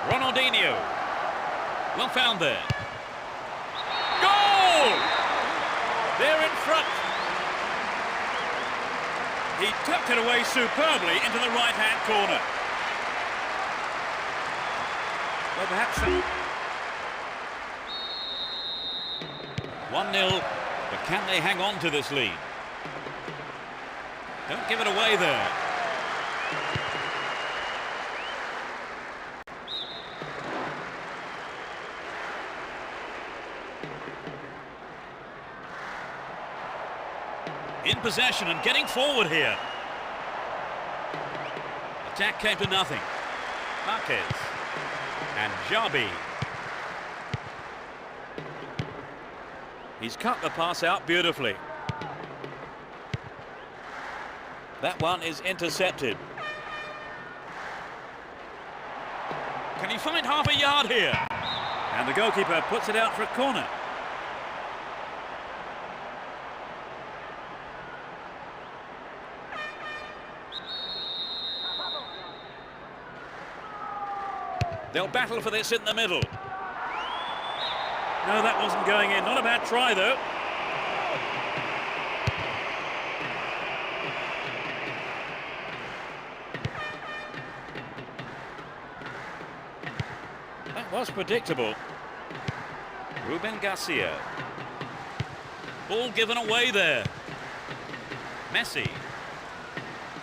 Ronaldinho. Well found there. Goal! They're in front. He tucked it away superbly into the right-hand corner. Well, perhaps... 1-0, but can they hang on to this lead? Don't give it away there. In possession and getting forward here. Attack came to nothing. Marquez. And Xabi. He's cut the pass out beautifully. That one is intercepted. Can he find half a yard here? And the goalkeeper puts it out for a corner. They'll battle for this in the middle. No, that wasn't going in. Not a bad try, though. That was predictable. Ruben Garcia. Ball given away there. Messi.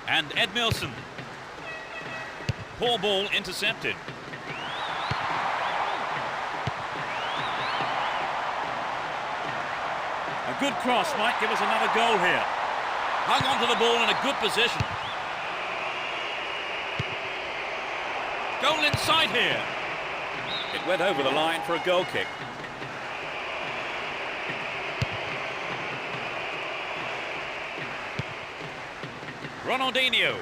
And Edmilson. Poor ball intercepted. A good cross might give us another goal here. Hung onto the ball in a good position. Goal inside here. It went over the line for a goal kick. Ronaldinho.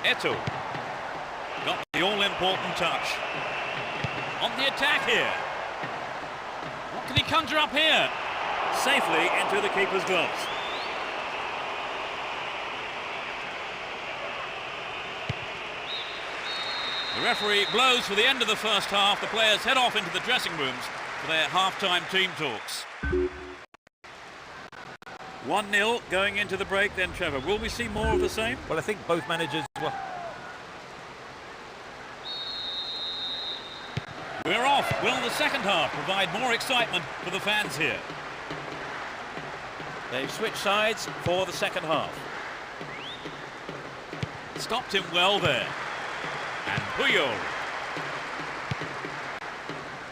Eto'o. Got the all-important touch. On the attack here. What can he conjure up here? Safely into the keeper's gloves. The referee blows for the end of the first half. The players head off into the dressing rooms for their half-time team talks. 1-0 going into the break then, Trevor. Will we see more of the same? Well, I think both managers will. We're off. Will the second half provide more excitement for the fans here? They've switched sides for the second half. Stopped him well there. And Puyol.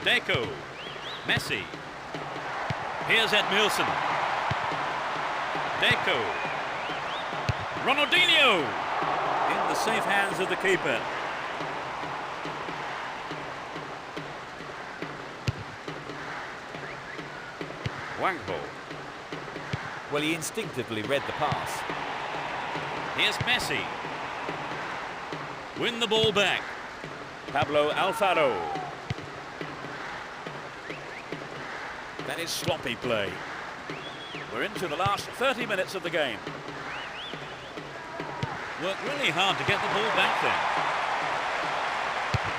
Deco. Messi. Here's Edmilson. Deco. Ronaldinho. In the safe hands of the keeper. Wangbo. Well, he instinctively read the pass. Here's Messi. Win the ball back. Pablo Alfaro. That is sloppy play. We're into the last 30 minutes of the game. Worked really hard to get the ball back there.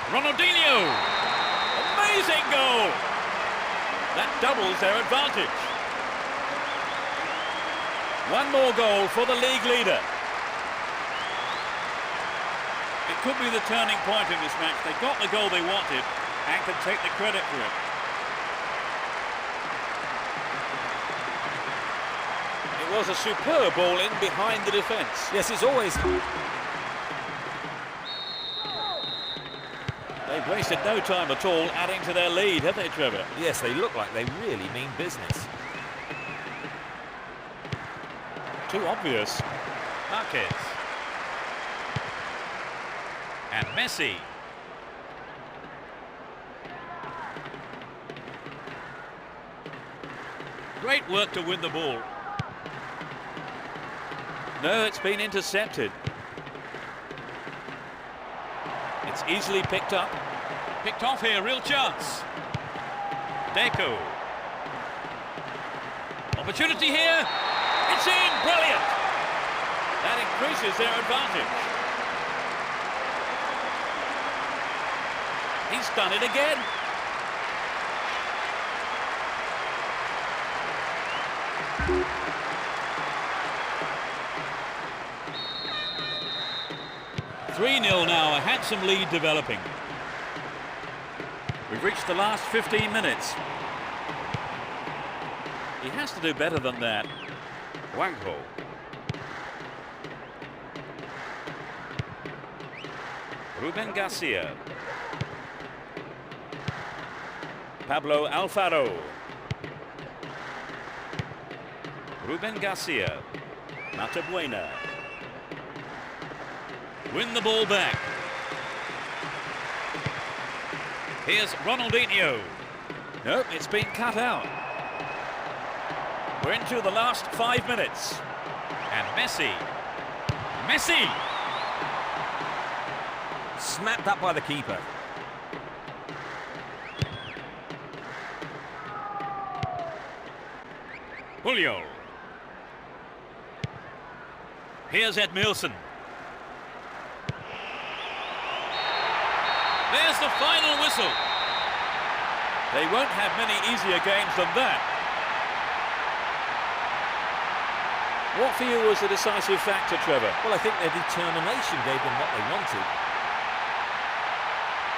Ronaldinho! Amazing goal! That doubles their advantage. One more goal for the league leader. It could be the turning point in this match. They got the goal they wanted and can take the credit for it. It was a superb ball in behind the defence. Yes, it's always. They've wasted no time at all adding to their lead, have they, Trevor? Yes, they look like they really mean business. Too obvious. Marquez. And Messi. Great work to win the ball. No, it's been intercepted. It's easily picked up. Picked off here, real chance. Deco. Opportunity here. It's in, brilliant. That increases their advantage. He's done it again. (3-0) now, a handsome lead developing. We've reached the last 15 minutes. He has to do better than that. Wangbo. Ruben Garcia. Pablo Alfaro. Ruben Garcia. Matabuena. Win the ball back. Here's Ronaldinho. Nope, it's been cut out. We're into the last 5 minutes. And Messi. Messi! Snapped up by the keeper. Puyol. Here's Edmilson. There's the final whistle. They won't have many easier games than that. What for you was the decisive factor, Trevor? Well, I think their determination gave them what they wanted.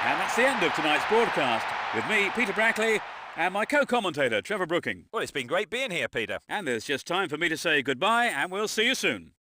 And that's the end of tonight's broadcast. With me, Peter Brackley, And my co-commentator, Trevor Brooking. Well, it's been great being here, Peter. And there's just time for me to say goodbye, and we'll see you soon.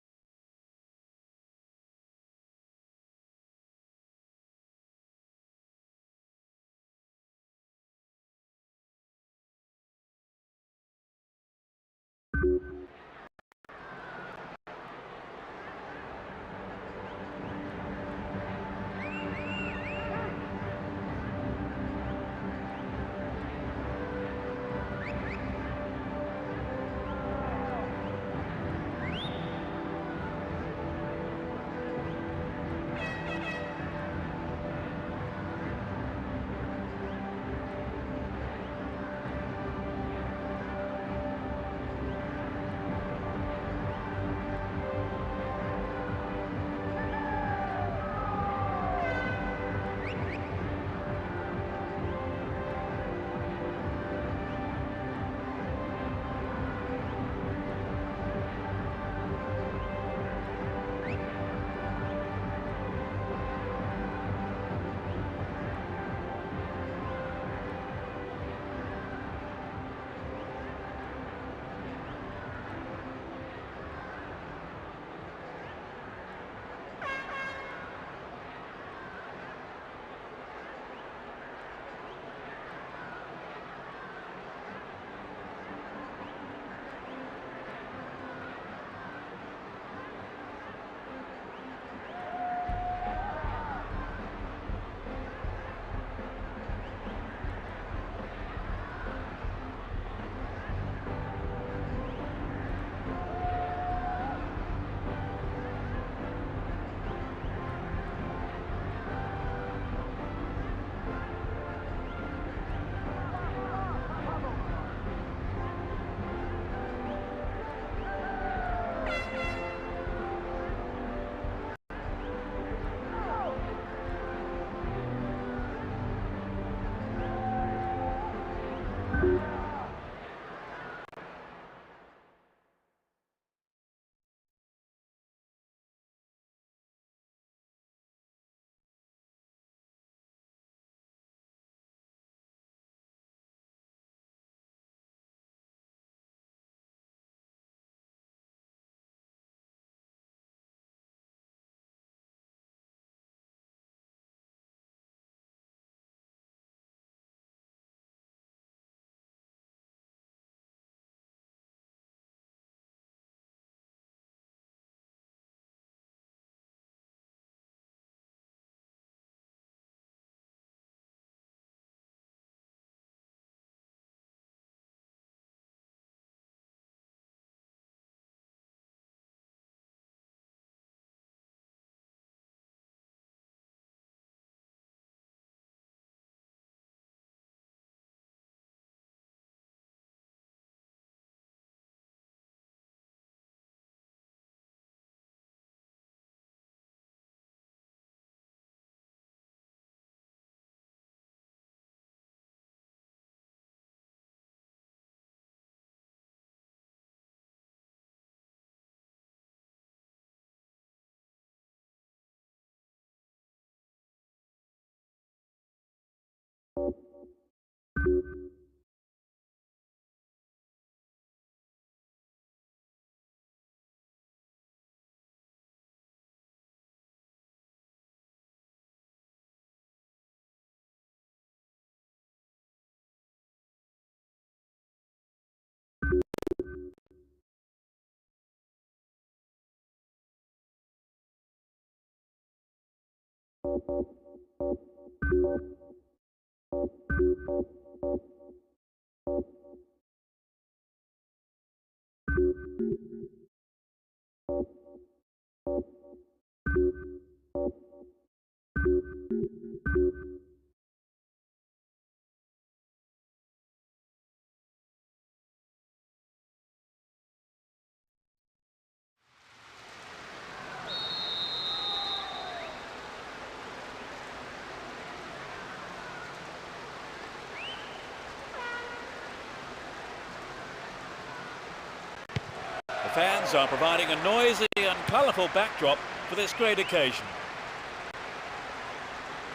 The fans are providing a noisy and colourful backdrop for this great occasion.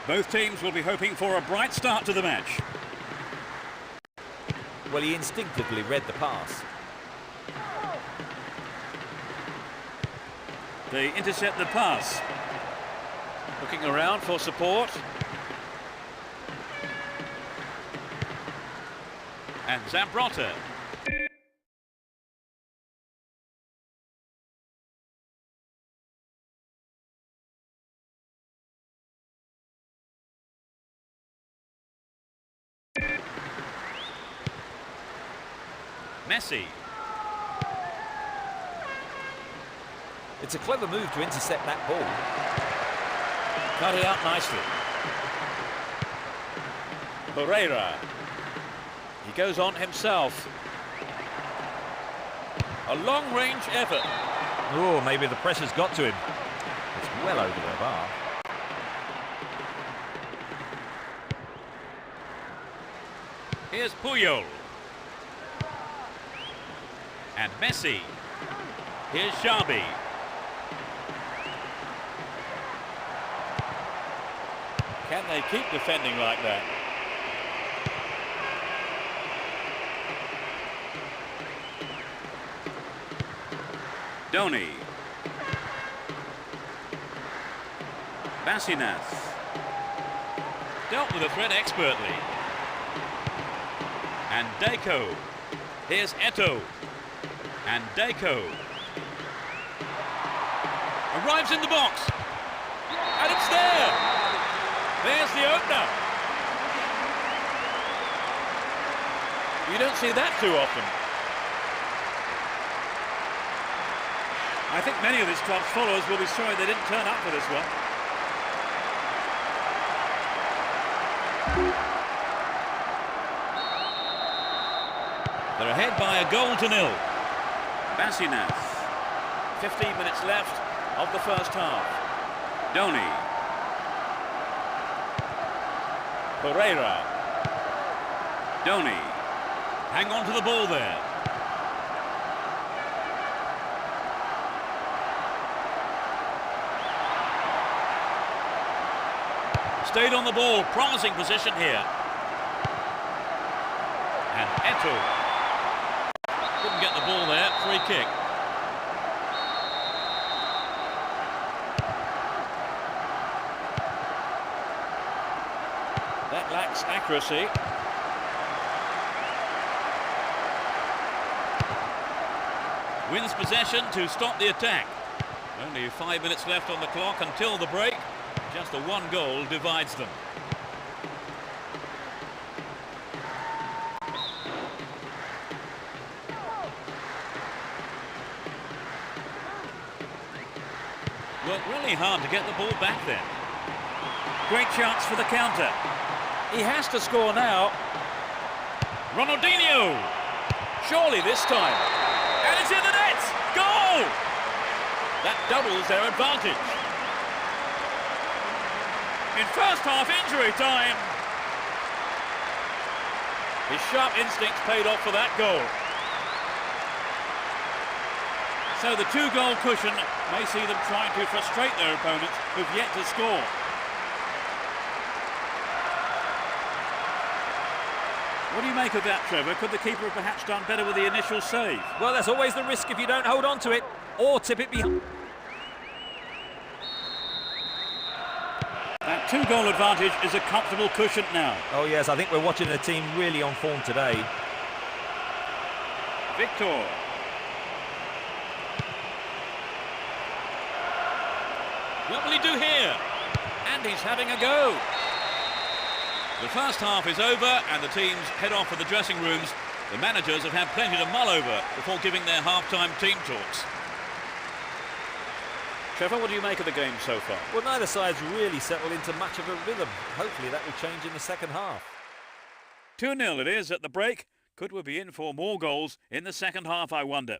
Both teams will be hoping for a bright start to the match. Well, he instinctively read the pass. They intercept the pass. Looking around for support. And Zambrotta. Messi. It's a clever move to intercept that ball. Cut it out nicely. Pereira. He goes on himself. A long-range effort. Oh, maybe the pressure's got to him. It's well over the bar. Here's Puyol. And Messi. Here's Xabi. Can they keep defending like that? Doni. Basinas. Dealt with the threat expertly. And Deco. Here's Eto'o. And Deco. Arrives in the box. And it's there. There's the opener. You don't see that too often. I think many of this club's followers will be sorry they didn't turn up for this one. They're ahead by 1-0. Basinas. 15 minutes left of the first half. Doni. Pereira. Doni. Hang on to the ball there. Stayed on the ball, promising position here. And Eto'o. Couldn't get the ball there, free kick. That lacks accuracy. Wins possession to stop the attack. Only 5 minutes left on the clock until the break. Just the one goal divides them. Worked really hard to get the ball back then. Great chance for the counter. He has to score now. Ronaldinho! Surely this time. And it's in the net! Goal! That doubles their advantage. In first half injury time. His sharp instincts paid off for that goal. So the two-goal cushion may see them trying to frustrate their opponents who've yet to score. What do you make of that, Trevor? Could the keeper have perhaps done better with the initial save? Well, there's always the risk if you don't hold on to it or tip it behind. That two-goal advantage is a comfortable cushion now. Oh, yes, I think we're watching a team really on form today. Victor. What will he do here? And he's having a go. The first half is over and the teams head off for the dressing rooms. The managers have had plenty to mull over before giving their half-time team talks. Trevor, what do you make of the game so far? Well, neither side's really settled into much of a rhythm. Hopefully that will change in the second half. 2-0 it is at the break. Could we be in for more goals in the second half, I wonder?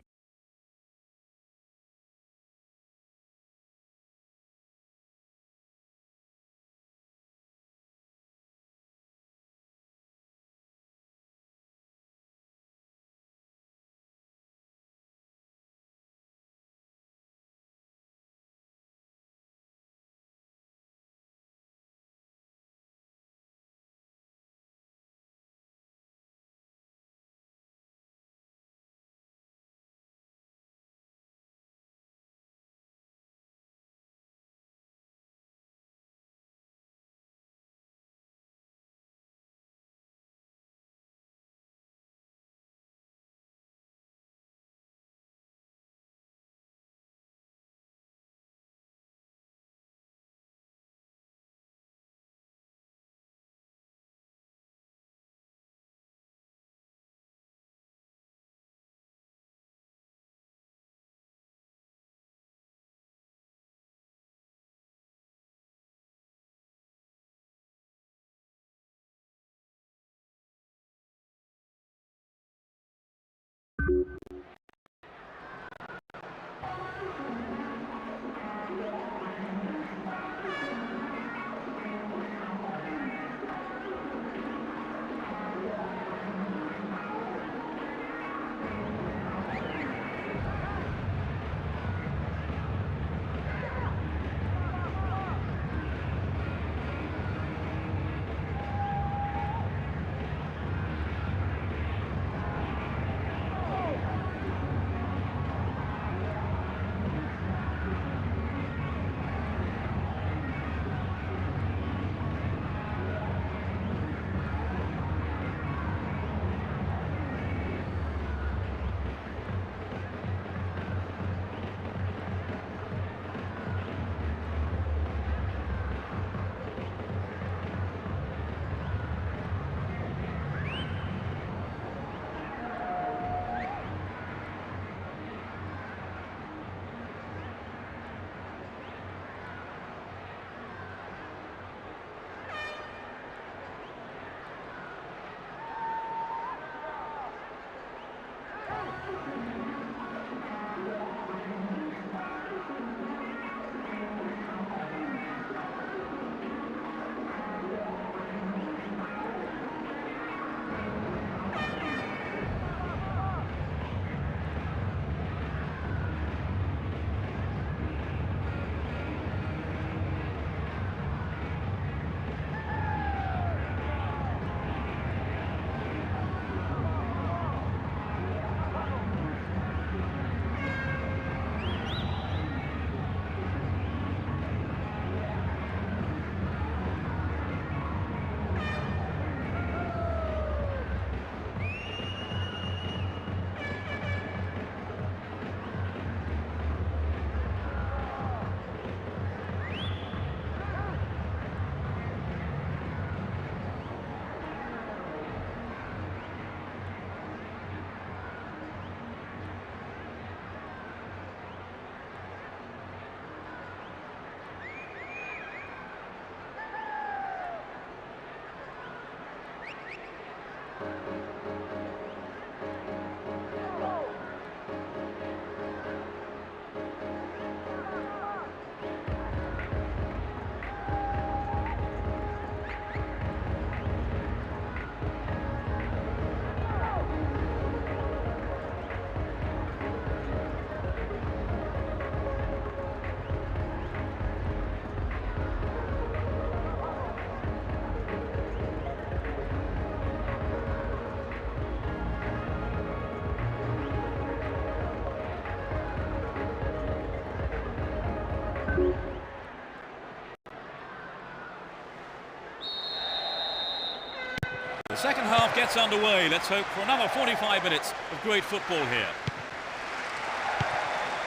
second half gets underway. Let's hope for another 45 minutes of great football here.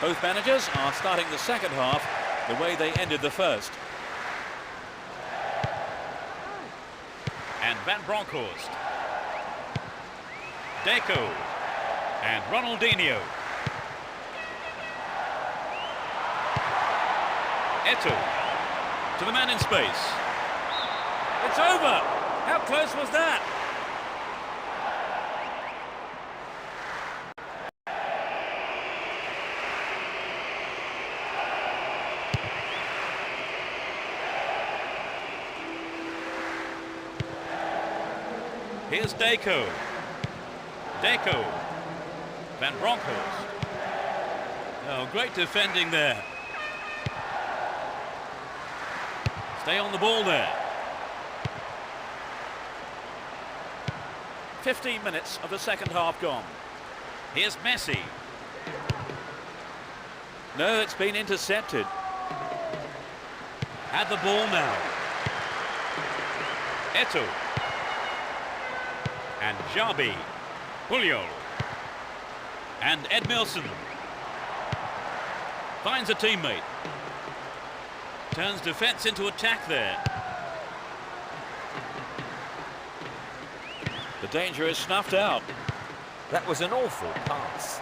Both managers are starting the second half the way they ended the first. And Van Bronckhorst. Deco. And Ronaldinho. Eto'o. To the man in space. It's over! How close was that? Here's Deco. Deco. Van Bronckhorst. Oh, great defending there. Stay on the ball there. 15 minutes of the second half gone. Here's Messi. No, it's been intercepted. Had the ball now. Eto'o. And Jabi. Puyol. And Edmilson. Finds a teammate. Turns defence into attack there. The danger is snuffed out. That was an awful pass.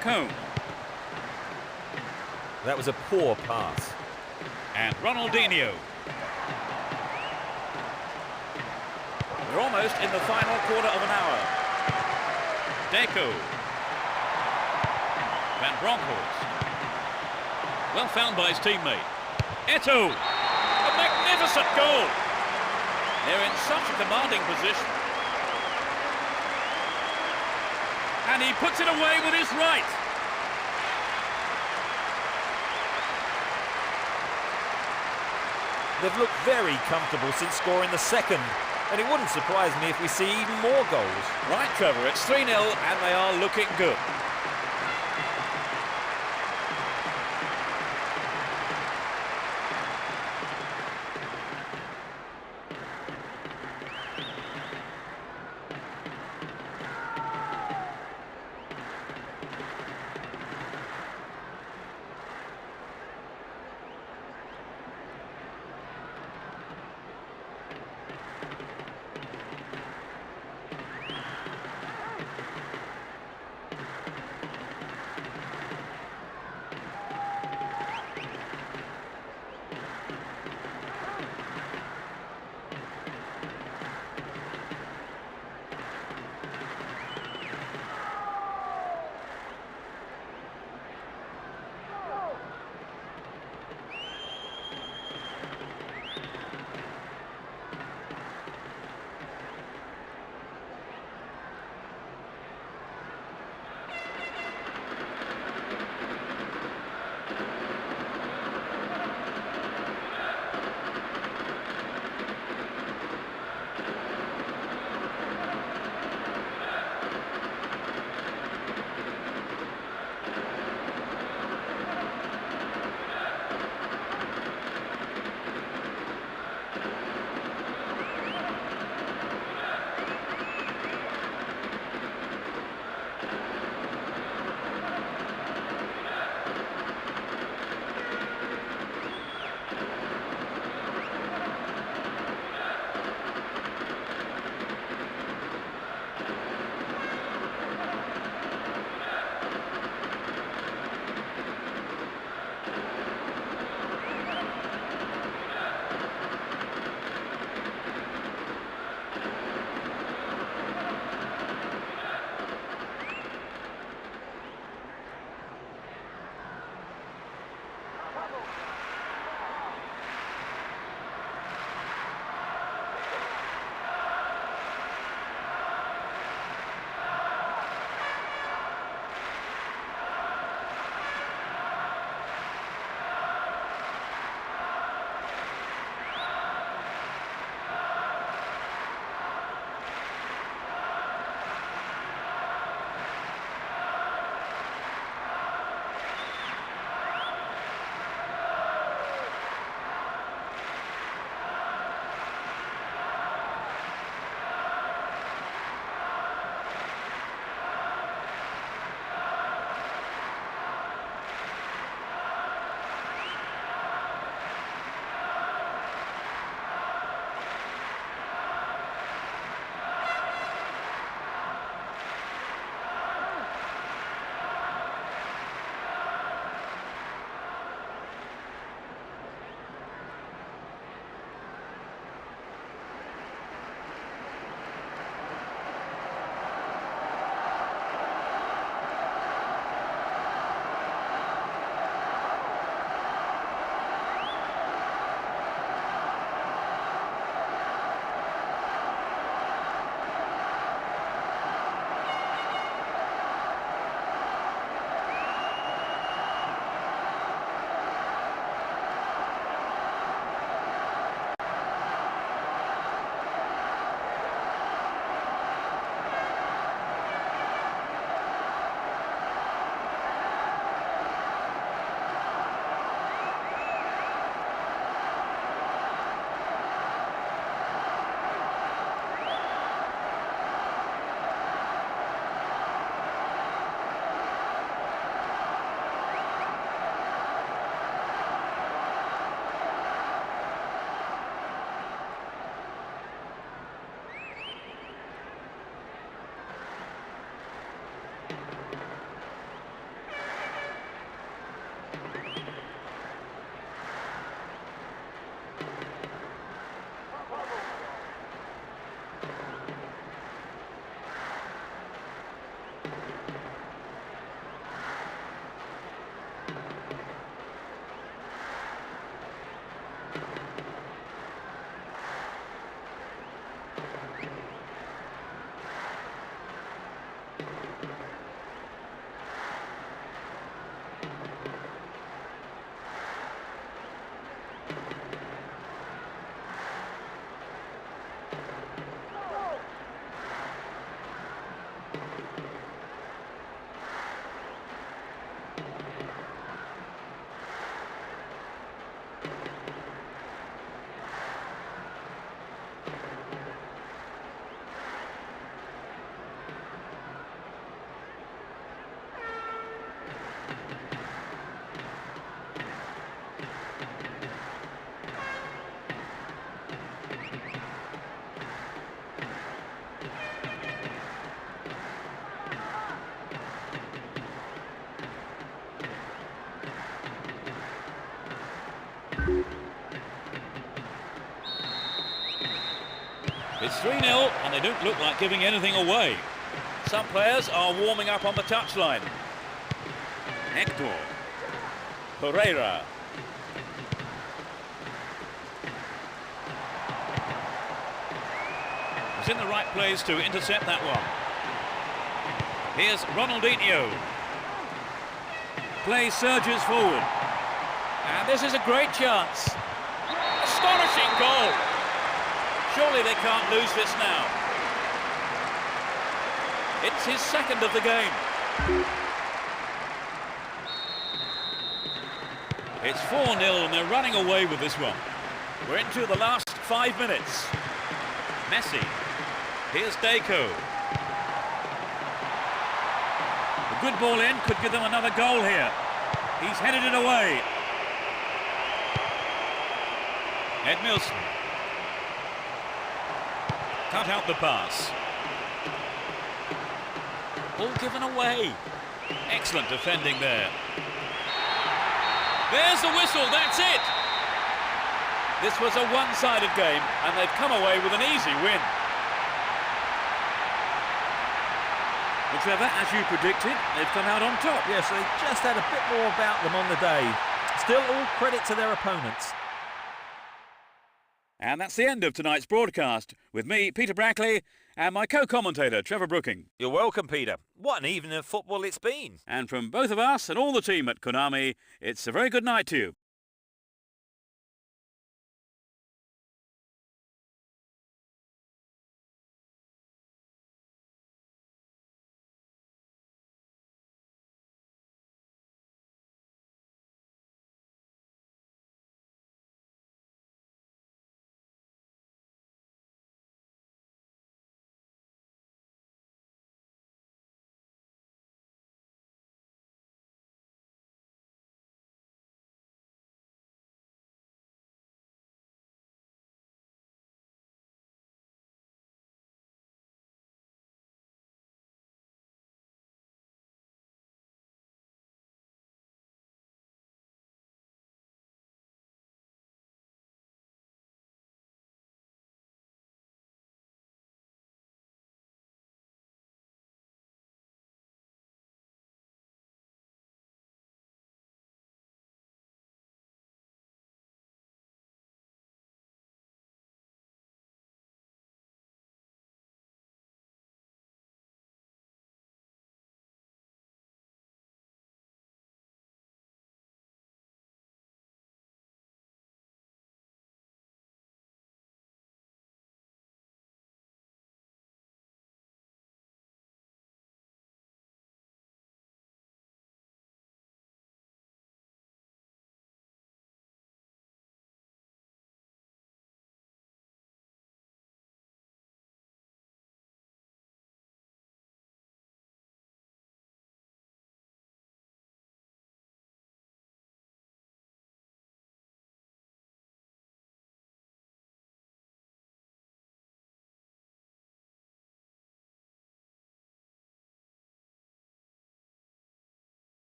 CUMA. That was a poor pass. And Ronaldinho. We're almost in the final quarter of an hour. Deco. Van Bronckhorst. Well found by his teammate. Eto'o. A magnificent goal. They're in such a commanding position. And he puts it away with his right. They've looked very comfortable since scoring the second, and it wouldn't surprise me if we see even more goals. Right, Trevor, it's 3-0 and they are looking good. It's 3-0 and they don't look like giving anything away. Some players are warming up on the touchline. Hector. Pereira. He's in the right place to intercept that one. Here's Ronaldinho. Play surges forward. And this is a great chance. Astonishing goal. Surely they can't lose this now. It's his second of the game. It's 4-0 and they're running away with this one. We're into the last 5 minutes. Messi. Here's Deco. A good ball in could give them another goal here. He's headed it away. Edmilson. Cut out the pass. Ball given away. Excellent defending there. There's the whistle, that's it! This was a one-sided game and they've come away with an easy win. But Trevor, as you predicted, they've come out on top. Yes, they just had a bit more about them on the day. Still all credit to their opponents. And that's the end of tonight's broadcast, with me, Peter Brackley, and my co-commentator, Trevor Brooking. You're welcome, Peter. What an evening of football it's been. And from both of us and all the team at Konami, it's a very good night to you.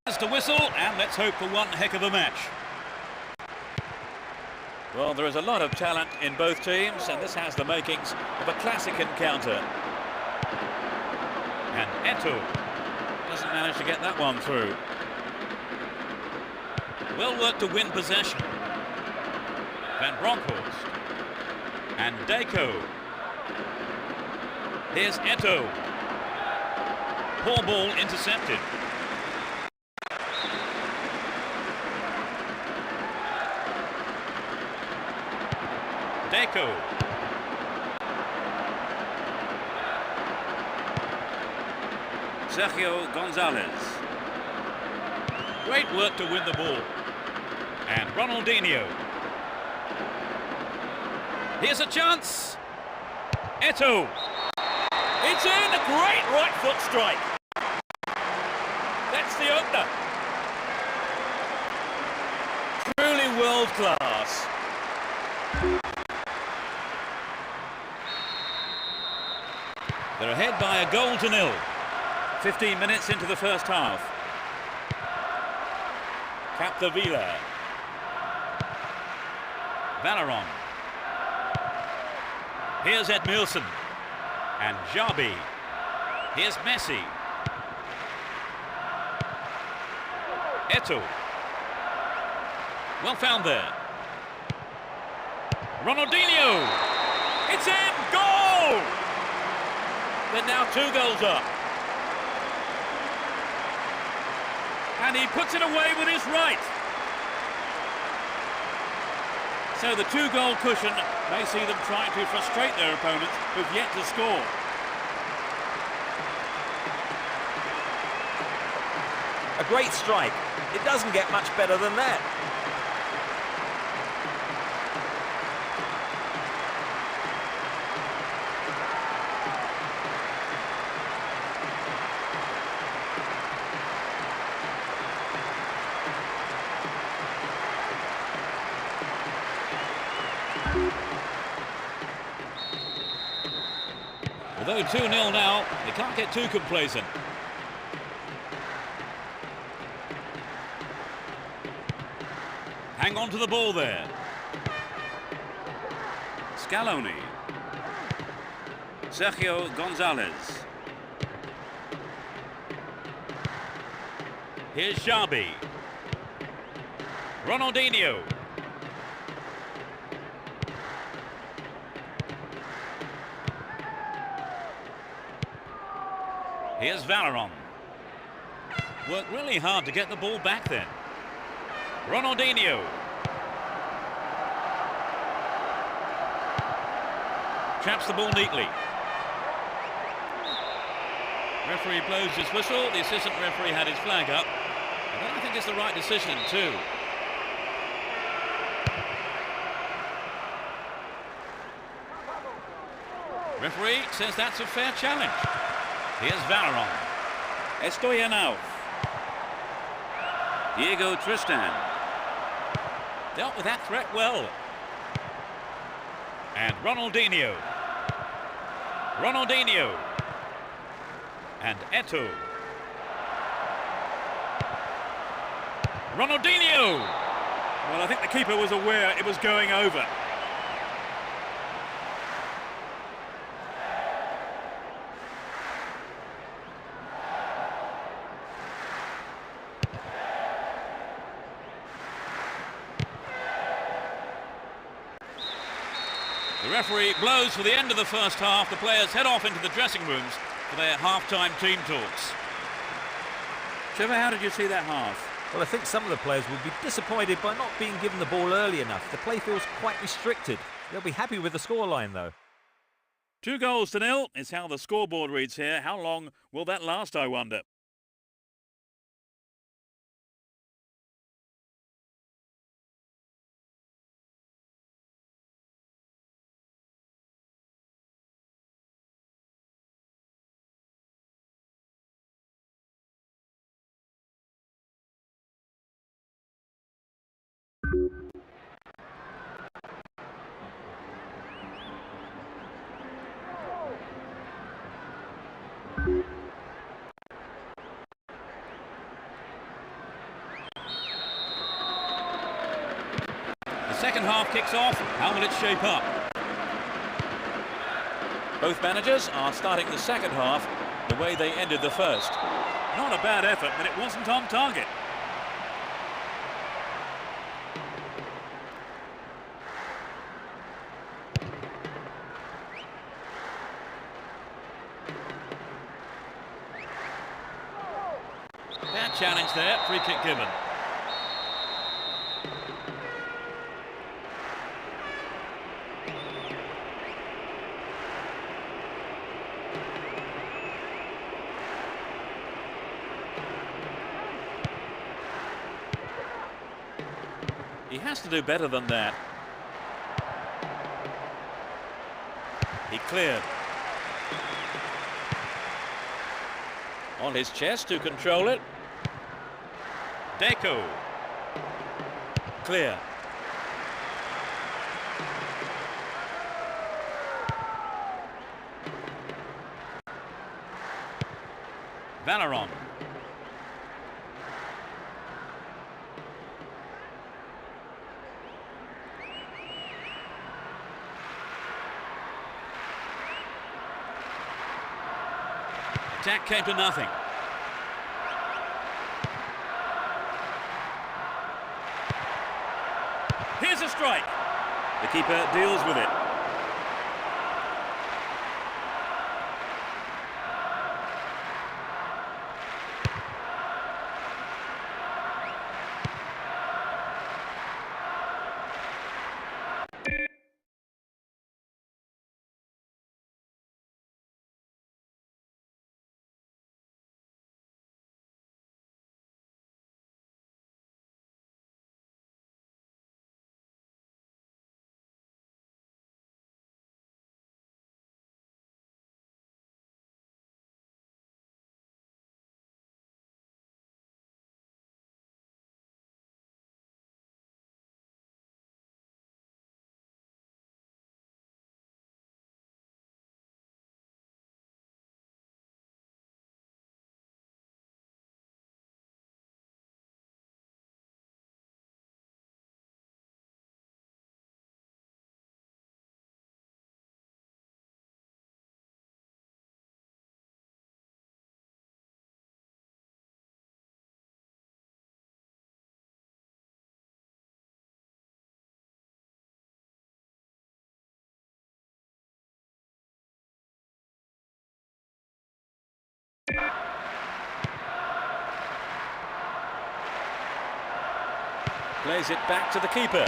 There's the whistle, and let's hope for one heck of a match. Well, there is a lot of talent in both teams, and this has the makings of a classic encounter. And Eto'o doesn't manage to get that one through. Well worked to win possession. Van Bronckhorst. And Deco. Here's Eto'o. Poor ball intercepted. Deco. Sergio Gonzalez. Great work to win the ball. And Ronaldinho. Here's a chance. Eto'o. It's in, a great right foot strike. That's the opener. Truly world class. They're ahead by a goal to nil. 15 minutes into the first half. Capdevila. Valeron. Here's Edmilson. And Xabi. Here's Messi. Eto'o. Well found there. Ronaldinho. It's in. Goal! They're now 2 goals up. And he puts it away with his right. So the 2-goal cushion may see them trying to frustrate their opponents who've yet to score. A great strike. It doesn't get much better than that. Although 2-0 now, they can't get too complacent. Hang on to the ball there. Scaloni. Sergio Gonzalez. Here's Xabi. Ronaldinho. Here's Valeron. Worked really hard to get the ball back then. Ronaldinho. Traps the ball neatly. Referee blows his whistle. The assistant referee had his flag up. And I think it's the right decision too. Referee says that's a fair challenge. Here's Valeron. Estoyanov. Diego Tristan. Dealt with that threat well. And Ronaldinho. Ronaldinho. And Eto'o. Ronaldinho! Well, I think the keeper was aware it was going over. The referee blows for the end of the first half. The players head off into the dressing rooms for their half-time team talks. Trevor, how did you see that half? Well, I think some of the players will be disappointed by not being given the ball early enough. The play feels quite restricted. They'll be happy with the scoreline, though. 2-0 is how the scoreboard reads here. How long will that last, I wonder? The second half kicks off. How will it shape up? Both managers are starting the second half the way they ended the first. Not a bad effort, but it wasn't on target. Bad challenge there. Free kick given. He has to do better than that. He cleared. On his chest to control it. Deco. Clear. Valeron. Attack came to nothing. Here's a strike. The keeper deals with it. Plays it back to the keeper.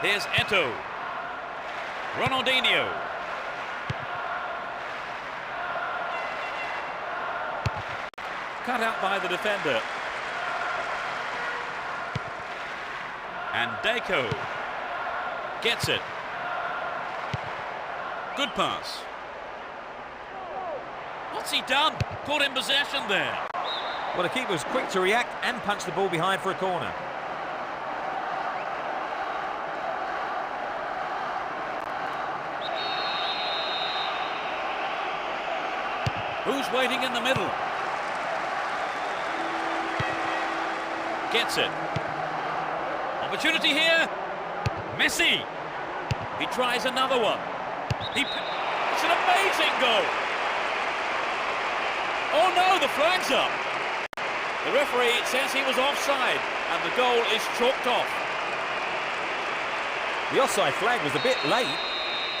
Here's Eto'o. Ronaldinho. Cut out by the defender. And Deco gets it. Good pass. What's he done? Caught in possession there. Well, the keeper was quick to react and punch the ball behind for a corner. Who's waiting in the middle? Gets it. Opportunity here. Messi. He tries another one. It's an amazing goal. Oh no, the flag's up. The referee says he was offside and the goal is chalked off. The offside flag was a bit late.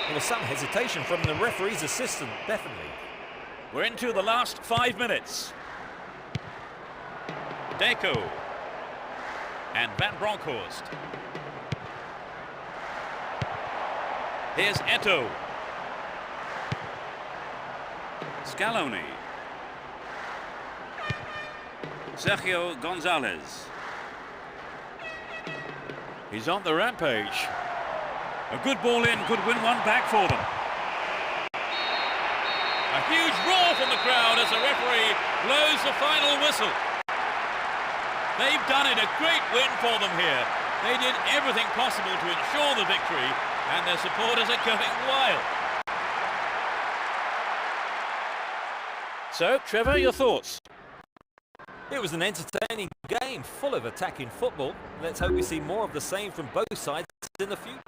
There was some hesitation from the referee's assistant, definitely. We're into the last 5 minutes. Deco. And Van Bronckhorst. Here's Eto'o. Scaloni. Sergio Gonzalez. He's on the rampage. A good ball in, could win one back for them. A huge roar from the crowd as the referee blows the final whistle. They've done it, a great win for them here. They did everything possible to ensure the victory, and their supporters are going wild. So, Trevor, your thoughts? It was an entertaining game, full of attacking football. Let's hope we see more of the same from both sides in the future.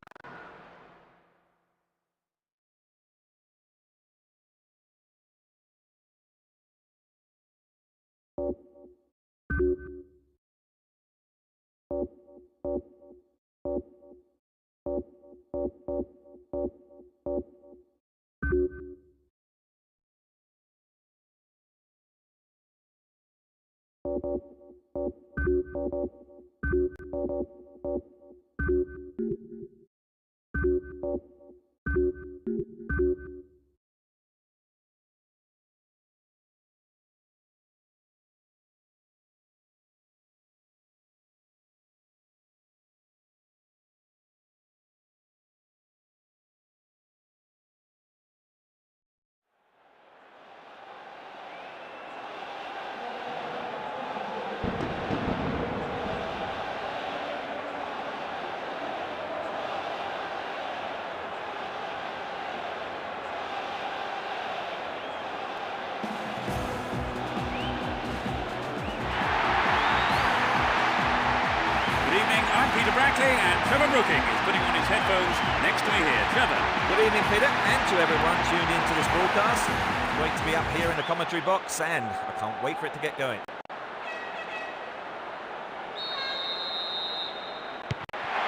And Trevor Brooking is putting on his headphones next to me here. Trevor. Good evening, Peter, and to everyone tuned into this broadcast. Great to be up here in the commentary box, and I can't wait for it to get going.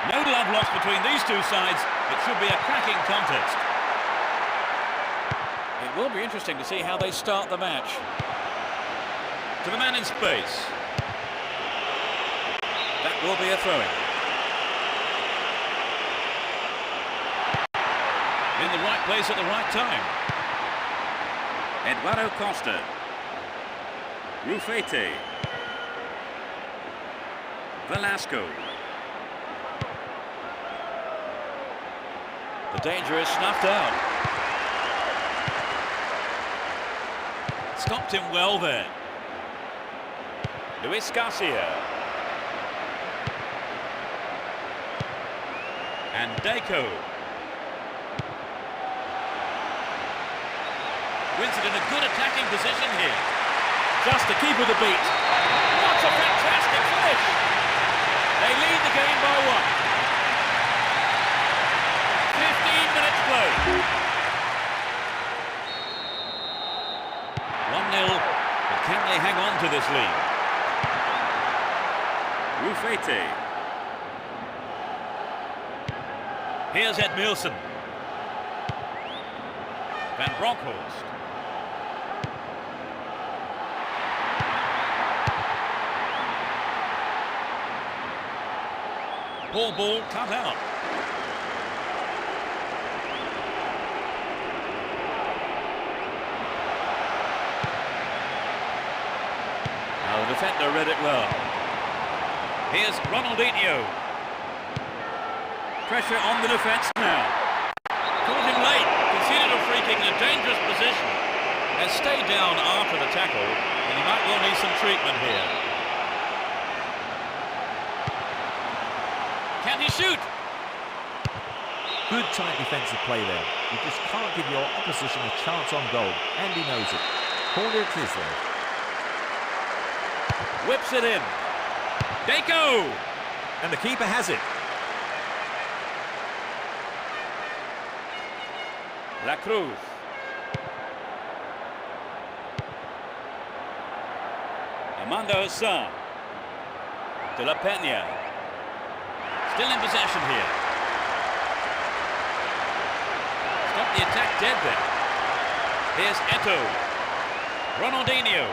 No love lost between these two sides. It should be a cracking contest. It will be interesting to see how they start the match. To the man in space. That will be a throw-in. In the right place at the right time. Eduardo Costa. Rufete. Velasco. The danger is snuffed out. Stopped him well there. Luis Garcia. And Deco. Wins it in a good attacking position here. Just to keep with the beat. What a fantastic finish! They lead the game by 1. 15 minutes played. 1-0, but can they hang on to this lead? Rufete. Here's Edmilson. Van Bronckhorst. Ball cut out. Now the defender read it well. Here's Ronaldinho. Pressure on the defence now. Caught him late. Conceded a free kick in a dangerous position. Has stayed down after the tackle, and he might well need some treatment here. Can he shoot? Good tight defensive play there. You just can't give your opposition a chance on goal, and he knows it. Corner it is there. Whips it in. Deco! And the keeper has it. La Cruz. Armando Hassan. De La Peña. Still in possession here. Stop the attack dead there. Here's Eto'o. Ronaldinho.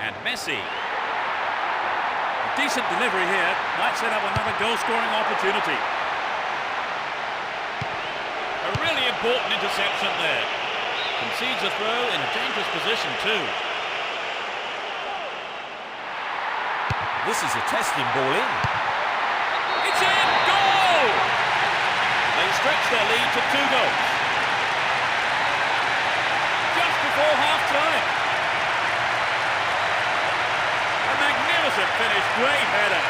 And Messi. A decent delivery here might set up another goal-scoring opportunity. A really important interception there. Concedes a throw in a dangerous position too. This is a testing ball in. It's in! Goal! They stretch their lead to 2 goals. Just before half-time. A magnificent finish, great header.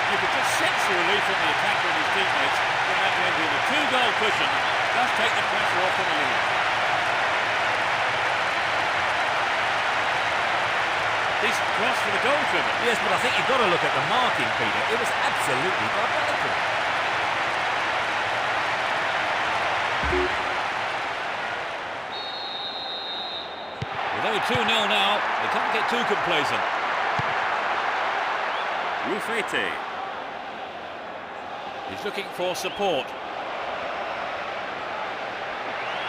You could just sense the relief from the attacker and his teammates when that went in. The 2-goal cushion does take the pressure off from the lead. Decent cross for the goal, Trevor. Yes, but I think you've got to look at the marking, Peter. It was absolutely diabolical. Although 2-0 now, they can't get too complacent. Rufete. He's looking for support.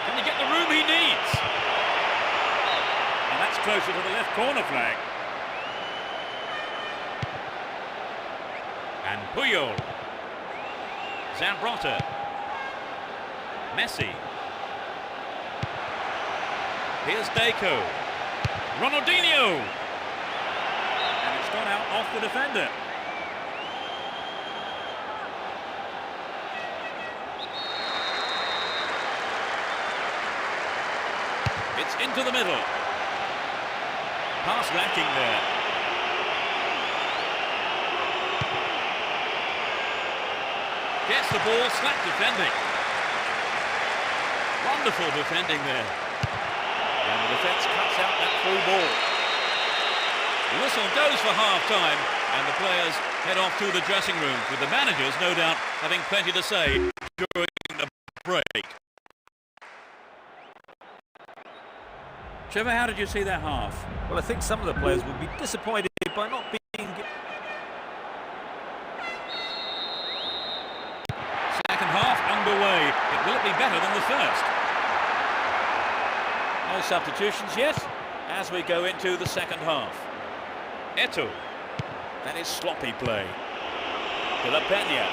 Can he get the room he needs? And that's closer to the left corner flag. And Puyol. Zambrotta. Messi. Here's Deco. Ronaldinho. And it's gone out off the defender. It's into the middle. Pass lacking there. Gets the ball, slack defending. Wonderful defending there. And the defence cuts out that through ball. The whistle goes for half-time, and the players head off to the dressing room, with the managers, no doubt, having plenty to say during the break. Trevor, how did you see that half? Well, I think some of the players would be disappointed by not being... Second half underway. Will it be better than the first? No substitutions yet, as we go into the second half. Eto'o. That is sloppy play. De La Peña.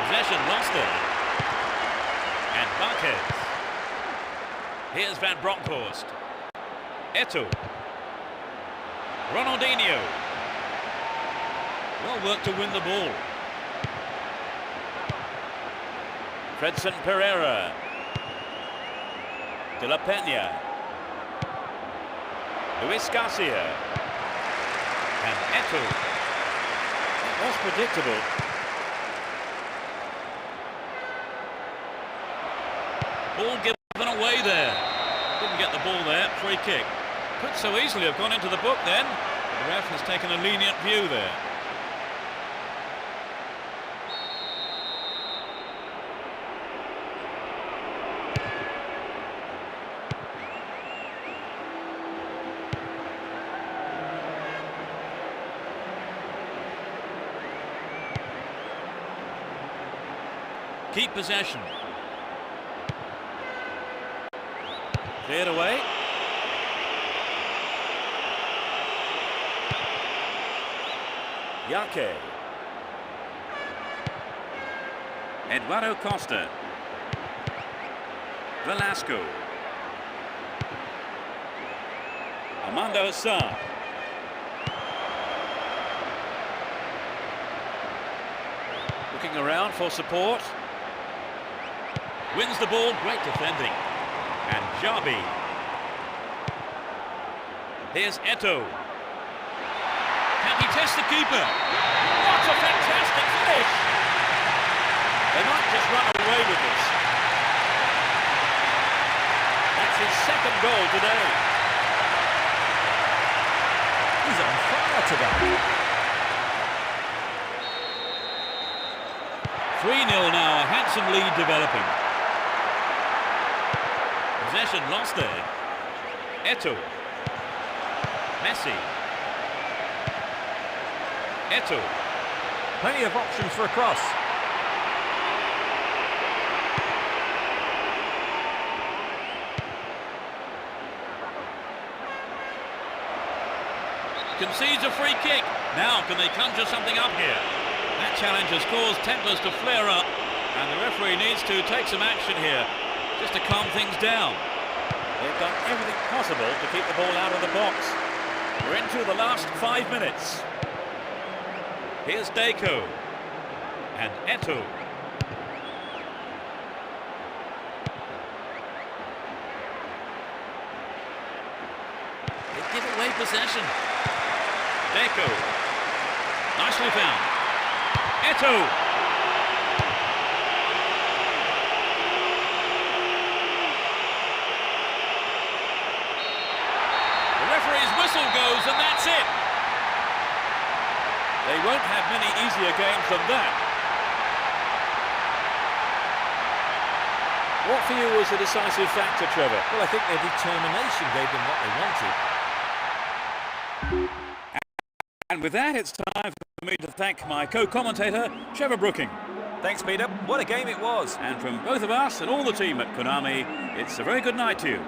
Possession lost there. And Marquez. Here's Van Bronckhorst. Eto'o. Ronaldinho. Well worked to win the ball. Fredson Pereira. De La Peña. Luis Garcia. And Eto'o. That was predictable. Ball given away there. Didn't get the ball there. Free kick. Could so easily have gone into the book then. But the ref has taken a lenient view there. Keep possession. Cleared away. Yake. Eduardo Costa. Velasco. Armando Assar. Looking around for support. Wins the ball, great defending. And Jabi. Here's Eto'o. Can he test the keeper? What a fantastic finish! They might just run away with this. That's his second goal today. He's on fire today. 3-0 now, a handsome lead developing. Possession lost there. Eto'o. Messi. Eto'o. Plenty of options for a cross. concedes a free kick. Now can they conjure something up here? That challenge has caused tempers to flare up, and the referee needs to take some action here, just to calm things down. They've done everything possible to keep the ball out of the box. We're into the last 5 minutes. Here's Deco and Eto'o. They give away possession. Deco, nicely found. Eto'o. The referee's whistle goes, and that's it. They won't have many easier games than that. What for you was the decisive factor, Trevor? Well, I think their determination gave them what they wanted. And with that, it's time for me to thank my co-commentator, Trevor Brooking. Thanks, Peter. What a game it was. And from both of us and all the team at Konami, it's a very good night to you.